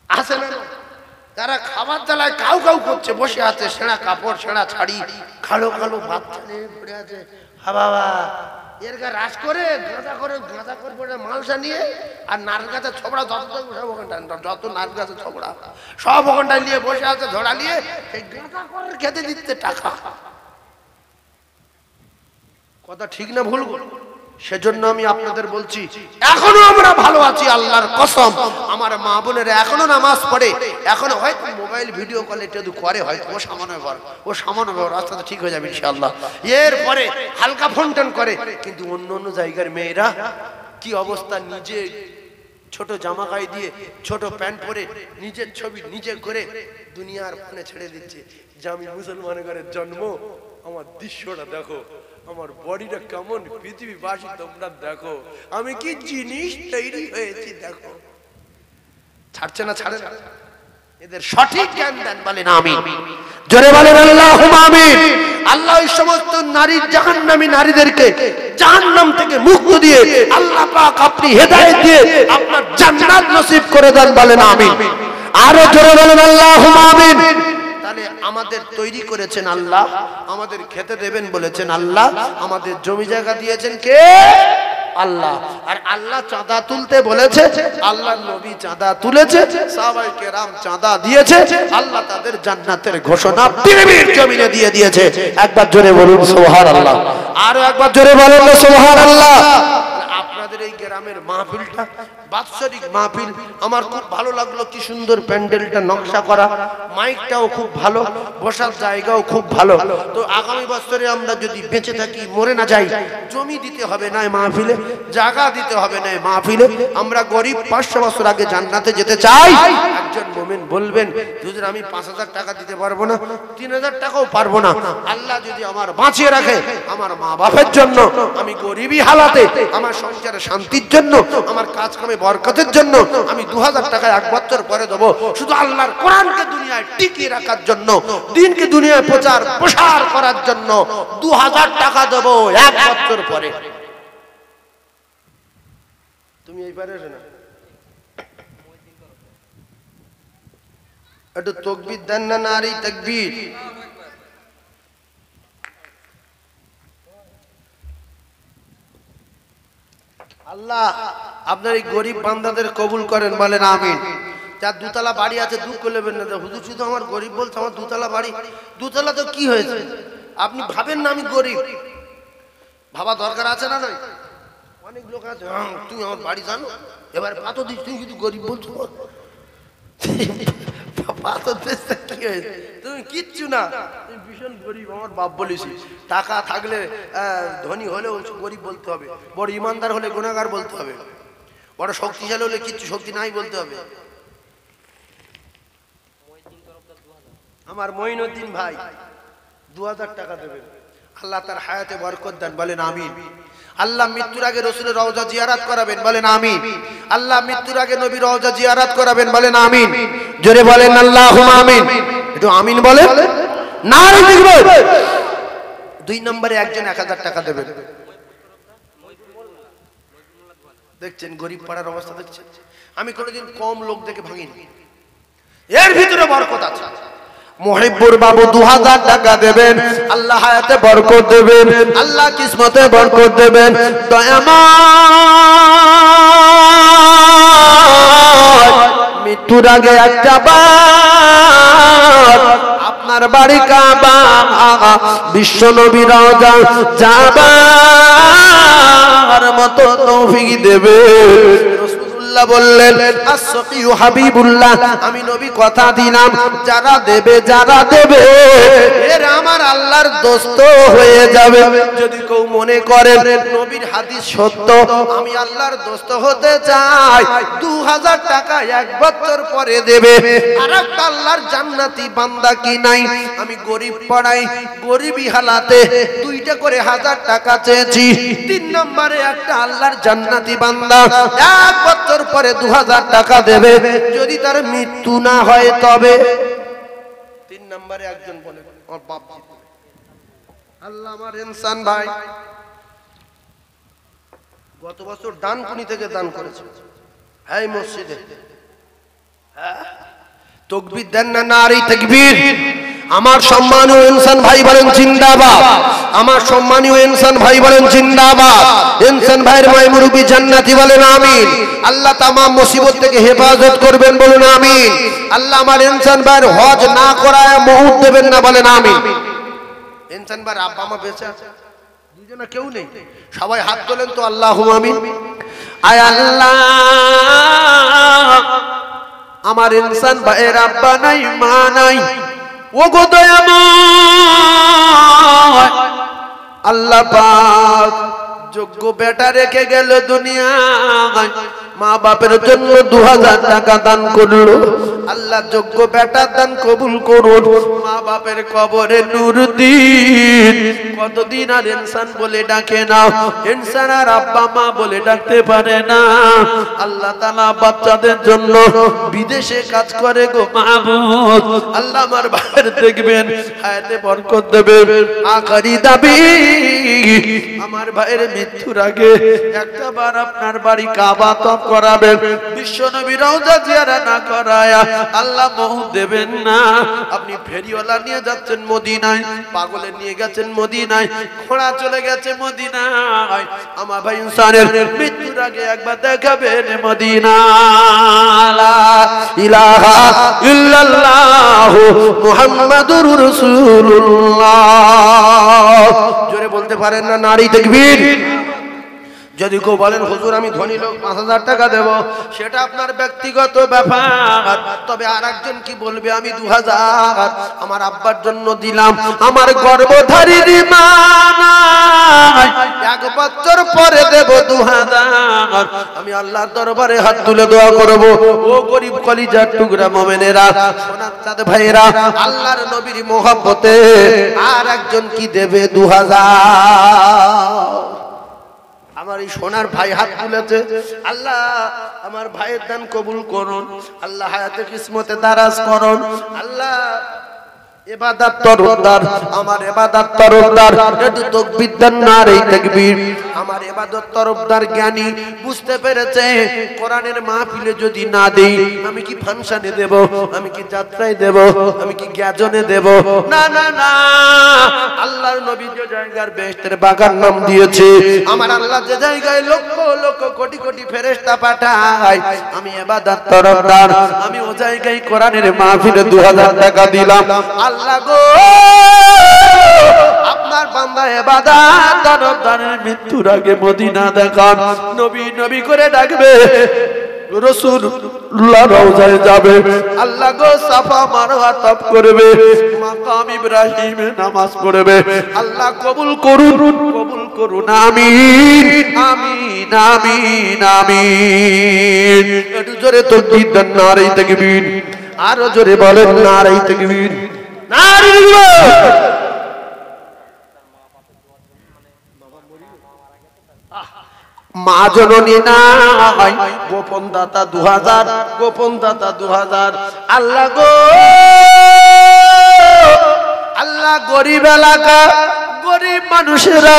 S1: আছে না? তারা খাবার জ্বালায় কাউ কাউ করছে, বসে আছে, সেনা কাপড়, সেনা ছাড়ি, খালো খালো ভাত পড়ে আছে। হা বাবা, এর গা রাস করে গাঁজা করে মালসা নিয়ে, আর নারকেল গাছের ছবড়া যত সব ওখানটায়, যত নারকেল গাছের ছবড়া সব ওখানটায় নিয়ে বসে আছে, ধরা নিয়ে এই গাঁজা করে খেতে দিচ্ছে টাকা। কথা ঠিক না ভুল? সেজন্য আমি আপনাদের বলছি, এখনো আমরা ভালো আছি আল্লাহর কসম। আমার মা বোনেরা এখনো নামাজ পড়ে, এখনো হয়তো মোবাইল ভিডিও কল এটা করে, হয়তো ও সামান্য ব্যাপার, রাস্তাটা ঠিক হয়ে যাবে ইনশাআল্লাহ। এরপরে হালকা ফোন টোন করে, কিন্তু অন্য অন্য জায়গার মেয়েরা কি অবস্থা, নিজে ছোট জামা গায়ে দিয়ে, ছোট প্যান্ট পরে, নিজের ছবি নিজে করে দুনিয়ার ফোনে ছেড়ে দিচ্ছে যে আমি মুসলমানের ঘরে জন্ম, আমার দৃশ্যটা দেখো, আমার বডিটা কেমন, পৃথিবীবাসী তোমরা দেখো আমি কি জিনিস তৈরি হয়েছি দেখো। ছাড়ছে না, ছাড়ে না। এদের সঠিক জ্ঞান দেন, বলেন আমিন, জোরে বলেন আল্লাহুম্মা আমিন। আল্লাহ এই সমস্ত নারী, জাহান্নামী নারীদেরকে জাহান্নাম থেকে মুক্ত দিয়ে আল্লাহ পাক আপনি হেদায়েত দিয়ে আপনার জান্নাত নসিব করে দেন, বলেন আমিন। আরো জোরে বলেন আল্লাহুম্মা আমিন। তাহলে আমাদের তৈরি করেছেন আল্লাহ, আমাদের খেতে দেবেন বলেছেন আল্লাহ, আমাদের জমি জায়গা দিয়েছেন কে? আল্লাহ। আর আল্লাহ চাঁদা তুলতে বলেছে, আল্লাহর নবী চাঁদা তুলেছে, সাহাবায়ে কেরাম চাঁদা দিয়েছে, আল্লাহ তাদের জান্নাতের ঘোষণা পৃথিবীর জমিনে দিয়ে দিয়েছে। একবার জোরে বলুন সুবহানাল্লাহ, আরো একবার জোরে বলুন সুবহানাল্লাহ। আপনাদের এই গ্রামের মাহফিলটা বাৎসরিক মাহফিল, আমার খুব ভালো লাগলো, কি সুন্দর প্যান্ডেলটা নকশা করা, মাইকটাও খুব ভালো, বসার জায়গাও খুব ভালো। তো আগামী বছরে আমরা যদি বেঁচে থাকি, মরে না যাই, জমি দিতে হবে না মাহফিলে, জায়গা দিতে হবে না মাহফিলে। আমরা গরিব 500 বছর আগে জান্নাতে যেতে চাই। একজন মুমিন বলবেন, হুজুর আমি 5000 টাকা দিতে পারবো না, 3000 টাকাও পারবো না, আল্লাহ যদি আমার বাঁচিয়ে রাখে, আমার মা বাপের জন্য, আমি গরিবী হালাতে আমার সংসারে শান্তির জন্য, আমার কাজ কামে বরকতের জন্য আমি 2000 টাকা 1 বছর পরে দেবো, শুধু আল্লাহর কোরআনকে দুনিয়ায় টিকিয়ে রাখার জন্য, দ্বীনকে দুনিয়ায় প্রচার করার জন্য 2000 টাকা দেবো 1 বছর পরে। তুমি এই পারে না একটু তাকবীর দেন না, নারী তাকবীর। আল্লাহ আপনার এই গরিব বান্দাদের কবুল করেন, বলেন আমিন। যার 2 তলা বাড়ি আছে দুঃখ করবেন না, হুজুর শুধু আমার গরিব বলছে, আমার 2 তলা বাড়ি, 2 তলা তো কি হয়েছে, আপনি ভাবেন না আমি গরিব, ভাবা দরকার আছে না? নয়, অনেক লোক আছে, তুমি আমার বাড়ি জানো, এবার পাথর দিস, তুমি শুধু গরিব বলছো, পাথর দিচ্ছে কি হয়েছে, তুমি কিচ্ছু না, তুমি ভীষণ গরিব, আমার বাপ বলেছি। টাকা থাকলে ধনী হলেও গরিব বলতে হবে, বড় ইমানদার হলে গুনাহগার বলতে হবে, বড় শক্তিশালী হলে কিচ্ছু শক্তি নাই বলতে হবে। আমার মঈনুদ্দিন ভাই 2000 টাকা দেবেন,
S2: আল্লাহ তার হায়াতে বরকত দেন, বলেন আমিন। আল্লাহ মৃত্যুর আগে রাসূলের রওজা জিয়ারত করাবেন, বলেন আমিন। আল্লাহ মৃত্যুর আগে নবীর রওজা জিয়ারত করাবেন, বলেন আমিন। জোরে বলেন আল্লাহুম্মা আমিন। একটু আমিন বলেন। নারে তাকবীর। 2 নম্বরে একজন 1000 টাকা দেবেন। দেখছেন গরিব পাড়ার অবস্থা দেখছেন। আমি কোনোদিন কম লোক দেখে ভাঙিনি, এর ভিতরে বরকত আছে। মুহিব্বুর বাবু 2000 টাকা দেবেন, আল্লাহ হায়াতে বরকত দেবেন, আল্লাহ কিসমতে বরকত দেবেন। দয়াময় মৃত্যুর আগে একটা বার আপনার বাড়ি কাবা বিশ্ব নবী রওজা যাবার মতো তৌফিক দেবে। রাসূলুল্লাহ বললেন as-saqiyu হাবিবুল্লাহ, আমি নবী কথা দিলাম যারা দেবে এরা আমার আল্লাহর দোস্ত হয়ে যাবে। যদি কেউ মনে করেন নবীর হাদিস সত্য, আমি আল্লাহর দোস্ত হতে চাই, 2000 টাকা 1 বছর পরে দেবে। আরেকটা আল্লাহর জান্নাতি বান্দা কি নাই, আমি গরিব পড়াই গরিবী হালাতে 2টা করে 1000 টাকা চেয়েছি। 3 নম্বরে একটা আল্লাহর জান্নাতি বান্দা 1 বছর পরে 2000 টাকা দেবে, যদি তার মৃত্যু না হয় তবে। 3 নম্বরে একজন বলে আমার বাপ জিতবে। আল্লাহ আমার ইনসান ভাই গত বছর ডানকুনি থেকে দান করেছে এই মসজিদে। তাকবীর দেন না, নারে তাকবীর। আমার সম্মানীয় ইনসান ভাই বলেন জিন্দাবাদ। আমার সম্মানীয় ইনসান ভাই বলেন জিন্দাবাদ। ইনসান ভাইয়ের মায় মুরব্বি জান্নাতি বলেন আমিন। আল্লাহ তামাম মুসিবত থেকে হেফাজত করবেন, বলুন আমিন। আল্লাহ আমার ইনসান ভাইয়ের হজ না করায় মউত দেবেন না, বলেন আমিন। ইনসান ভাইয়ের আব্বা মা বেঁচে আছে, দুজনে কেউ নেই, সবাই হাত তোলেন তো, আল্লাহুম্মা আমিন। আয় আল্লাহ আমার ইনসান ভাইয়ের আব্বা নাই মা নাই, ও গো দয়াময় আল্লাহ পাক যোগ্য বেটা রেখে গেল দুনিয়ায়, মা বাপের জন্য 2000 টাকা দান করলো। আল্লাহ যোগ্য বেটা দান কবুল করুন, মা বাপের কবরে নূর দিন। কতদিন আর ইনসান বলে ডাকে না, ইনসান আর আব্বা মা বলে ডাকতে পারে না। আল্লাহ তাআলা বাচ্চাদের জন্য বিদেশে কাজ করে গো মাবুদ। আল্লাহ আমার ভাইয়ের দেখবেন হায়াতে বরকত দেবেন। আখরি দাবি আমার ভাইয়ের মৃত্যুর আগে একটা বার আপনার বাড়ি কাবা তওয়াফ করাবেন, বিশ্ব নবী রওজা জিয়ারত না করায়া আল্লাহ মউত দেবেন না। আপনি ফেরিওয়ালা নিয়ে যাচ্ছেন মদিনায়, পাগলে নিয়ে গেছেন মদিনায়, ঘোড়া চলে গেছে মদিনায়, আমার ভাই ইনসানের মৃত্যুর আগে একবার দেখাবেন মদিনা। লা ইলাহা ইল্লাল্লাহ মুহাম্মাদুর রাসূলুল্লাহ। জোরে বলতে পারেন না, নারে তাকবীর। যদি কেউ বলেন হুজুর আমি ধনী লোক 5000 টাকা দেব, সেটা আপনার ব্যক্তিগত ব্যাপার। তবে আরেকজন কি বলবে আমি 2000 আমার আব্বার জন্য দিলাম, আমার গর্ভধারীর মা নাই, 1 বছর পরে দেব 2000। আমি আল্লাহর দরবারে হাত তুলে দোয়া করব, ও গরিব কলিজার টুকরা মুমিনেরা, সোনার চাঁদ ভাইরা, আল্লাহর নবীর মহব্বতে আরেকজন কি দেবে 2000। আমার এই সোনার ভাই হাত তুলেছে, আল্লাহ আমার ভাইয়ের দান কবুল করুন, আল্লাহ হায়াতে কিসমতে দারাজ করুন। আল্লাহ ইবাদত তরফদার, আমার ইবাদত তরফদার, একটু তাকবীর দেন, নারে তাকবীর। আমার ইবাদত তরফদার জ্ঞানী বুঝতে পেরেছে কোরআনের মাহফিলে যদি না দেই, আমি কি ফাংশনে দেব, আমি কি যাত্রায় দেব, আমি কি জ্ঞাজনে দেব? না না না, আল্লাহর নবী যে জায়গার বেহেশতের বাগান নাম দিয়েছে, আমার আল্লাহ যে জায়গায় লক্ষ লক্ষ কোটি কোটি ফেরেশতা পাঠায়, আমি ইবাদত তরফদার, আমি ও জায়গায় কোরআনের মাহফিলে 2000 টাকা দিলাম। আল্লাহ গো আপনার বান্দা ইবাদত তরফদারের মৃত্যুর আগে মদিনা দেখান, নবী নবী করে ডাকবে, রাসূলুল্লাহ রওজায় যাবে, আল্লাহ গো সাফা মারওয়া তওয়াফ করবে, মাকাম ইব্রাহিমে নামাজ পড়বে। আল্লাহ কবুল করুন, কবুল করুন, আমিন আমিন আমিন আমিন। একটু জোরে তাকবীর দেন, নারে তাকবীর। আরো জোরে বলেন, নারে তাকবীর, নারে তাকবীর। মা জননী নাই, গোপন দাতা 2000, গোপন দাতা 2000। আল্লাহ গো আল্লাহ, গরিব এলাকা গরিব মানুষেরা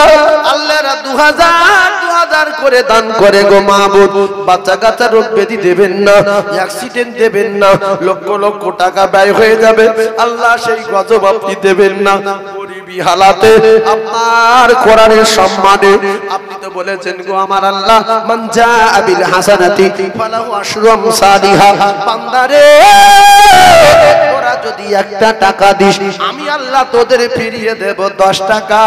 S2: আল্লাহরা 2000 করে দান করে গো মাবুদ। বাচ্চা কাচ্চা রোগ ব্যাধি দেবেন না, অ্যাক্সিডেন্ট দেবেন না, লক্ষ লক্ষ টাকা ব্যয় হয়ে যাবে আল্লাহ, সেই গজব আপনি দেবেন না। গরিবী হালাতে আপনার কোরআনের সম্মানে আপনি তো বলেছেন গো আমার আল্লাহ, মান জাআ বিল হাসানাতি ফালাহু আশরু আমসালিহা। বান্দারে তোরা যদি 1 টাকা দিস, আমি আল্লাহ তোদের ফিরিয়ে দেব 10 টাকা,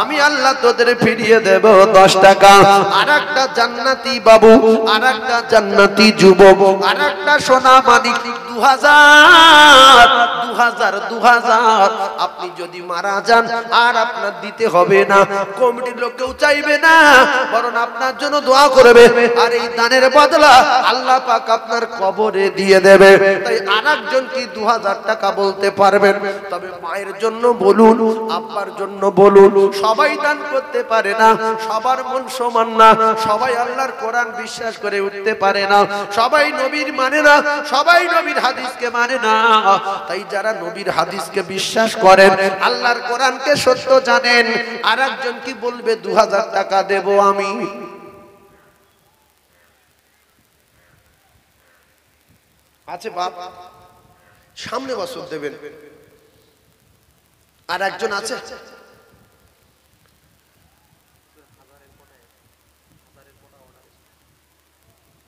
S2: আমি আল্লাহ তোদের ফিরিয়ে দেব 10 টাকা। আরেকটা জান্নাতি বাবু, আরেকটা জান্নাতি যুবক, আরেকটা সোনা মানিক 2000 আপনি যদি মারা যান আর আপনার দিতে হবে না, কমিটির লোক কেউ চাইবে না, বরং আপনার জন্য দোয়া করবে, আর এই দানের বদলা আল্লাহ পাক আপনার কবরে দিয়ে দেবে। তাই আরেকজন কি 2000 টাকা বলতে পারবেন? তবে মায়ের জন্য বলুন, আব্বার জন্য বলুন। সবাই দান করতে পারে না, সবার মন সমান না, সবাই আল্লাহর কোরআন বিশ্বাস করে উঠতে পারে না, সবাই নবীর মানে না, সবাই নবীর হাদিসকে মানে না। তাই যারা নবীর হাদিসকে বিশ্বাস করেন, আল্লাহর কোরআনকে সত্য জানেন, আরেকজন কি বলবে 2000 টাকা দেব আমি? আছে বাপ, সামনে বছর দেবেন। আর একজন আছে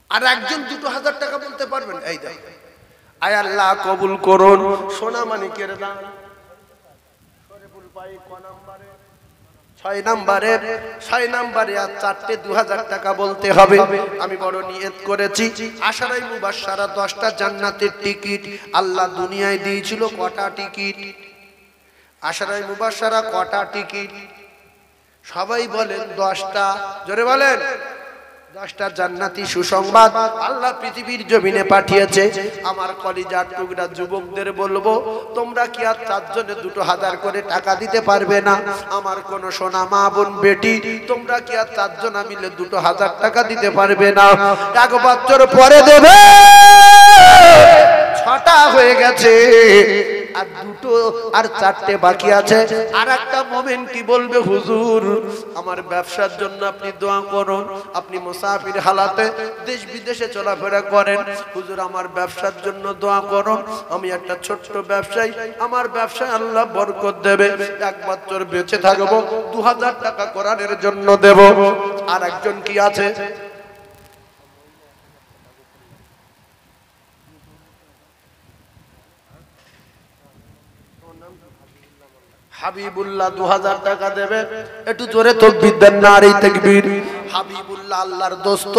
S2: আর একজন 2000 টাকা বলতে পারবেন? এই দেখ, আয় আল্লাহ কবুল করুন। সোনা মানিকের দান 6 নম্বরে আর 4টে 2000 টাকা বলতে হবে। আমি বড় নিয়ত করেছি, আশারাই মুবাশশারা 10টা জান্নাতের টিকিট। আল্লাহ দুনিয়ায় দিয়েছিল কটা টিকিট? আশারাই মুবাশশারা কটা টিকিট? সবাই বলেন 10টা, জোরে বলেন। 10টা জান্নাতি সুসংবাদ আল্লাহ পৃথিবীর জমিনে পাঠিয়েছে। আমার কলিজার টুকরা যুবকদের বলবো, তোমরা কি আর 4 জনে 2000 করে টাকা দিতে পারবে না? আমার কোন সোনা মা বোন বেটি, তোমরা কি আর 4 জনা মিলে 2000 টাকা দিতে পারবে না? 1 বছর পরে দেবে, 6টা হয়ে গেছে, আর 2টো আর 4টে বাকি আছে। আর একটা মোমেন কি বলবে, হুজুর আমার ব্যবসার জন্য আপনি দোয়া করুন। আপনি মুসাফির হালাতে দেশ বিদেশে চলাফেরা করেন, হুজুর আমার ব্যবসার জন্য দোয়া করুন। আমি একটা ছোট্ট ব্যবসায়ী, আমার ব্যবসায় আল্লাহ বরকত দেবে, 1 বছর বেঁচে থাকবো, 2000 টাকা কোরআনের জন্য দেব। আর একজন কি আছে? হাবিবুল্লাহ 2000 টাকা দেবে। একটু জোরে তাকবীর দেন, নারে তাকবীর। হাবিবুল্লাহ আল্লাহর দোস্ত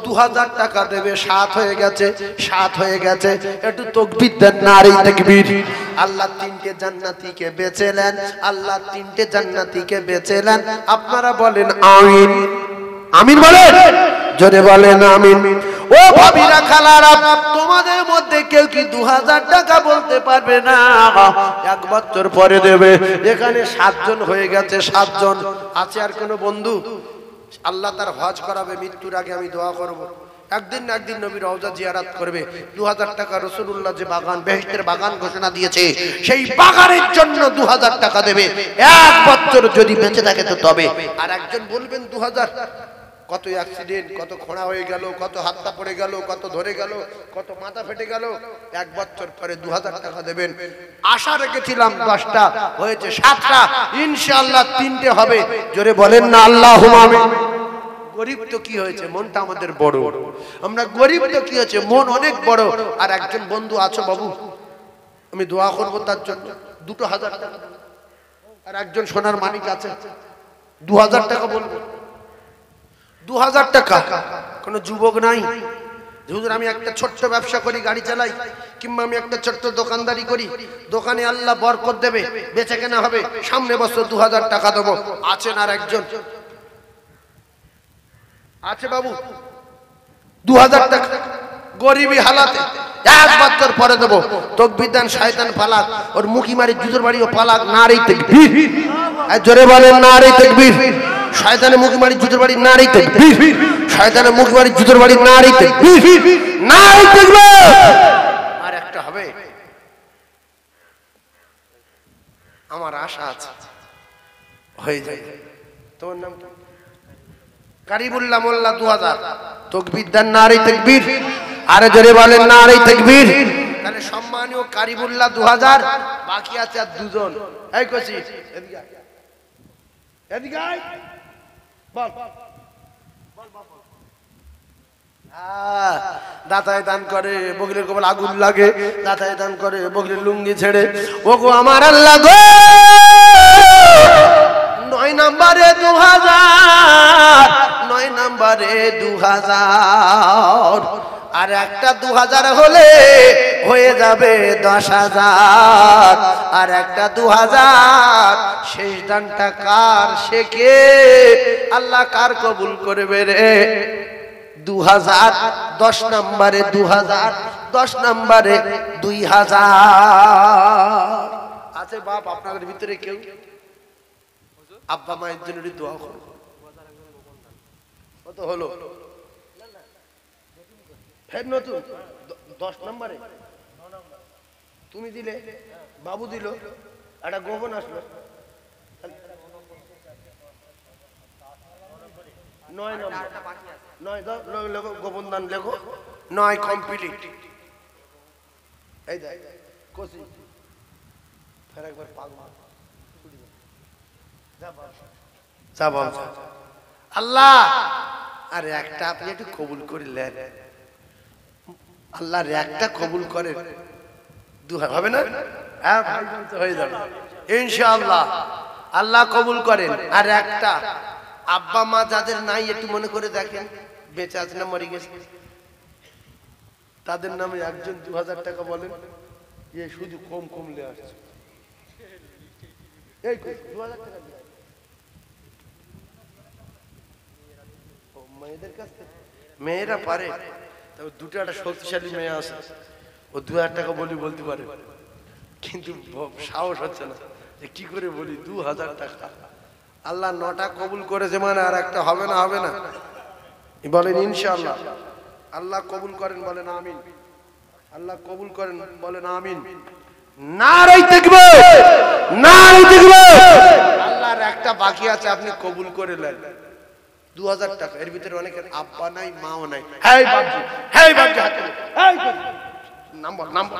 S2: 2000 টাকা দেবে। 7 হয়ে গেছে, 7 হয়ে গেছে, একটু তাকবীর দেন, নারে তাকবীর। আল্লাহ 3টে জান্নাতীকে বেচেলেন, আল্লাহ 3টে জান্নাতীকে বেচেলেন। আপনারা বলেন আমিন, আমিন বলেন, জোরে বলেন আমিন। ও ভাবিরা খালারা, তোমাদের মধ্যে কেউ কি 2000 টাকা বলতে পারবে না? 1 বছর পরে দেবে। এখানে 7 জন হয়ে গেছে, 7 জন আছে। আর কোন বন্ধু? আল্লাহ তার হজ করাবে, মৃত্যুর আগে আমি দোয়া করব, একদিন না একদিন নবীর রওজা জিয়ারত করবে। 2000 টাকা রাসূলুল্লাহ যে বাগান, বেহেশতের বাগান ঘোষণা দিয়েছে, সেই বাগানের জন্য 2000 টাকা দেবে। 1 বছর যদি বেঁচে থাকে তো তবে। আর একজন বলবেন 2000, কত অ্যাক্সিডেন্ট, কত খোঁড়া হয়ে গেল, কত হাতটা পড়ে গেল, কত ধরে গেল, কত মাথা ফেটে গেল। 1 বছর পরে 2000 টাকা দেবেন। আশা রেখেছিলাম 10টা, হয়েছে 7টা, ইনশাআল্লাহ 3টে হবে। জোরে বলেন না আল্লাহুম্মা আমিন। গরিব তো কি হয়েছে, মনটা আমাদের বড়। আমরা গরিব তো কি হয়েছে, মন অনেক বড়। আর একজন বন্ধু আছো বাবু, আমি দোয়া করব তার জন্য, 2000 টাকা। আর একজন সোনার মানিক আছে, 2000 টাকা বলবো। 2000 টাকা। কোন যুবক নাই, হুজুর আমি একটা ছোট্ট ব্যবসা করি, গাড়ি চালাই, কিংবা আমি একটা ছোট্ট দোকানদারি করি, দোকানে আল্লাহ বরকত দেবে, বেচে কেনা হবে, সামনে বছর 2000 টাকা দেবো। আছেন আর একজন? আছে বাবু? 2000 টাকা গরিবী হালাতে 1 বছর পরে দেবো। তাকবীর দেন, শয়তান পালাক, ওর মুখি মারি, জুজুর বাড়ি ও পালাক। নারে তাকবীর, জোরে বলেন নারে তাকবীর।
S1: শয়তানের মুখে মারি জুতোর বাড়ি নারী তাকবীর, শয়তানের মুখে মারি জুতোর বাড়ি নারী তাকবীর, নারী তাকবীর। আর একটা হবে, আমার আশা আছে হয়ে যায়। তোমার নাম কি? কারিবুল্লাহ মোল্লা 2000 তাকবীর দেন, নারী তাকবীর। আরে জোরে বলেন নারী তাকবীর। তাহলে সম্মানীয় কারিবুল্লাহ 2000, বাকি আছে আর দুজন। এই কইছি এদিকে আয়, এদিকে আয়, বল দাতায় দান করে বগলের কপাল আগুন লাগে, দাতায় দান করে বগলের লুঙ্গি ছেড়ে। ওগো আমার আল্লাহ গো, 9 নম্বরে 2000, 9 নম্বরে 2000, আর একটা 2000 হলে হয়ে যাবে 10,000, আর একটা 2000। শেষ দানটা কার? সে কে? আল্লাহ কার কবুল করবে রে? 2000, 10 নম্বরে 2000, 10 নম্বরে 2000 আছে। বাপ আপনাদের ভিতরে কেউ আব্বা মায়ের জন্য দোয়া করো। কত হলো? ফের নতুন 10 নম্বরে তুমি দিলে, বাবু দিল, একটা গোপন আসলো 9 নম্বর, 9 লেখো, গোপন দান লেখো, 9 কমপ্লিট। এই দেখ কোসি ফের একবার পাগল আল্লাহ। আরে একটা আপনি একটু কবুল করিলেন, আল্লাহর একটা কবুল করেন, হবে না? হ্যাঁ ভাই হয়ে যাবে ইনশাআল্লাহ, আল্লাহ কবুল করেন। আর একটা আব্বা মা যাদের নাই একটু মনে করে দেখেন, বেঁচে আছে না মরে গেছে, তাদের নামে একজন 2000 টাকা বলেন। এ শুধু কম কমলে আসছে, এই 2000 টাকা মেয়েদের কাছে, মেয়েরা পারে, তবে দুটো একটা শক্তিশালী মেয়ে আছে, ও 2000 টাকা বলতে পারে, কিন্তু সাহস হচ্ছে না যে কি করে বলি 2000 টাকা। আল্লাহ 9টা কবুল করেছে, মানে আর একটা হবে না, হবে না বলেন ইনশাআল্লাহ। আল্লাহ কবুল করেন বলেন আমিন, আল্লাহ কবুল করেন বলেন আমিন। নারে তাকবীর, নারে তাকবীর। আল্লাহর একটা বাকি আছে, আপনি কবুল করে নেন 2000 টাকা। এর ভিতরে অনেকের আব্বা নাই, মাও নাই। হেই বাবজি, হেই বাবজি, হাত তুলে, হেই নাম্বার নাম্বার,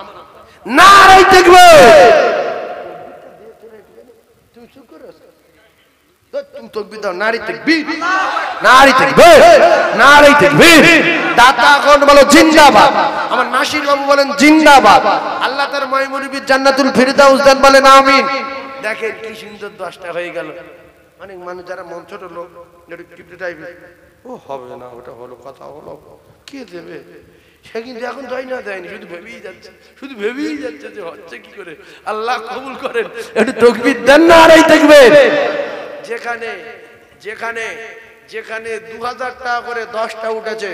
S1: নারে তাকবীর। তুমি চুপ করে আছো, তুমি তাকবীর দাও, নারে তাকবীর, নারে তাকবীর, নারে তাকবীর। দাতা কোন বলো জিন্দাবাদ, আমার নাসির বাবু বলেন জিন্দাবাদ। আল্লাহ তার মাইমুনিবির জান্নাতুল ফিরদাউস দেন বলেন আমিন। দেখেন কি সুন্দর 10টা হয়ে গেল। অনেক মানুষ যারা মন ছোট লোক, ও হবে না, ওটা হলো, কথা হলো, কে দেবে? সে কিন্তু এখন দেয়নি, শুধু ভেবেই যাচ্ছে, শুধু ভেবেই যাচ্ছে যে হচ্ছে কি করে। আল্লাহ কবুল করেন, একটু তাকবীর দেন, নারে তাকবীর। যেখানে যেখানে যেখানে 2000 টাকা করে 10টা উঠেছে,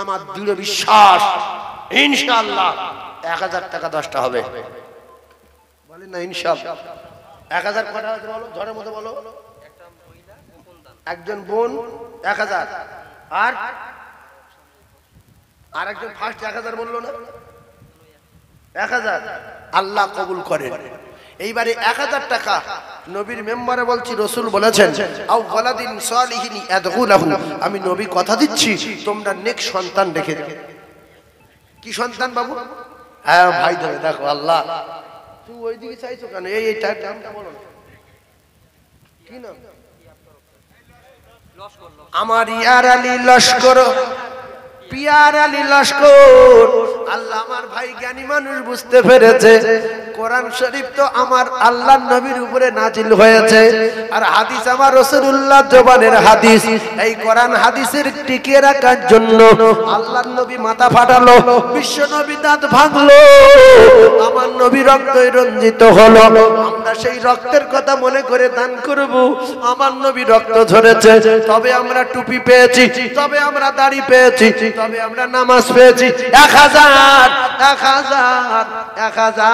S1: আমার দৃঢ় বিশ্বাস ইনশাআল্লাহ 1000 টাকা 10টা হবে। বলেন না ইনশাআল্লাহ। 1000 কটা আছে বলো, ঝড়ের মতো বলো। একজন বোন 1000, আর আরেকজন ফার্স্ট 1000 বললো না, 1000। আল্লাহ কবুল করেন। এইবারে 1000 টাকা নবীর মেম্বারে বলছি, রাসূল বলেছেন আও ওয়ালাদিন সালিহিন ইয়াদউ লাহু, আমি নবী কথা দিচ্ছি তোমরা নেক সন্তান রেখে দাও। কি সন্তান বাবু? হ্যাঁ ভাই ধরে দেখো, আল্লাহ তুই ওইদিকে চাইছো কেন? এই টাইমটা বলো না, কি নাম? আমার ইয়ার আলী লস্কর, পিয়ার আলী লস্কর। আল্লাহ আমার ভাই জ্ঞানী মানুষ বুঝতে পেরেছে, কোরআন শরীফ তো আমার আল্লাহর নবীর উপরে নাজিল হয়েছে, আর হাদিস আমার রাসূলুল্লাহ জবানের হাদিস। এই কোরআন হাদিসের টিকিয়ে রাখার জন্য আল্লাহর নবী মাথা ফাটালো, বিশ্ব নবী দাঁত ভাঙলো, আমার নবী রক্তে রঞ্জিত হলো। আমরা সেই রক্তের কথা মনে করে দান করব। আমার নবী রক্ত ঝরেছে, তবে আমরা টুপি পেয়েছি, তবে আমরা দাড়ি পেয়েছি, তবে আমরা নামাজ পেয়েছি। 1000 1000 1000।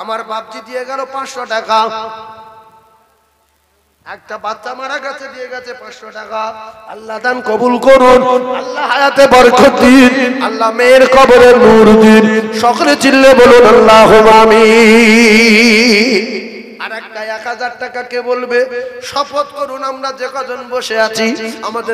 S1: আমার বাপজি দিয়ে গেল 500 টাকা। একটা বাচ্চা মারা গেছে, দিয়ে গেছে 500 টাকা। আল্লাহ দান কবুল করুন, আল্লাহ হায়াতে বরকত দিন, আল্লাহ মেয়ের কবরে নূর দিন। সকলে চিল্লে বলুন আল্লাহুম্মা আমিন। আর একটা 1000 টাকা কে বলবে? শপথ করুন, আমরা যে কজন বসে আছি আমাদের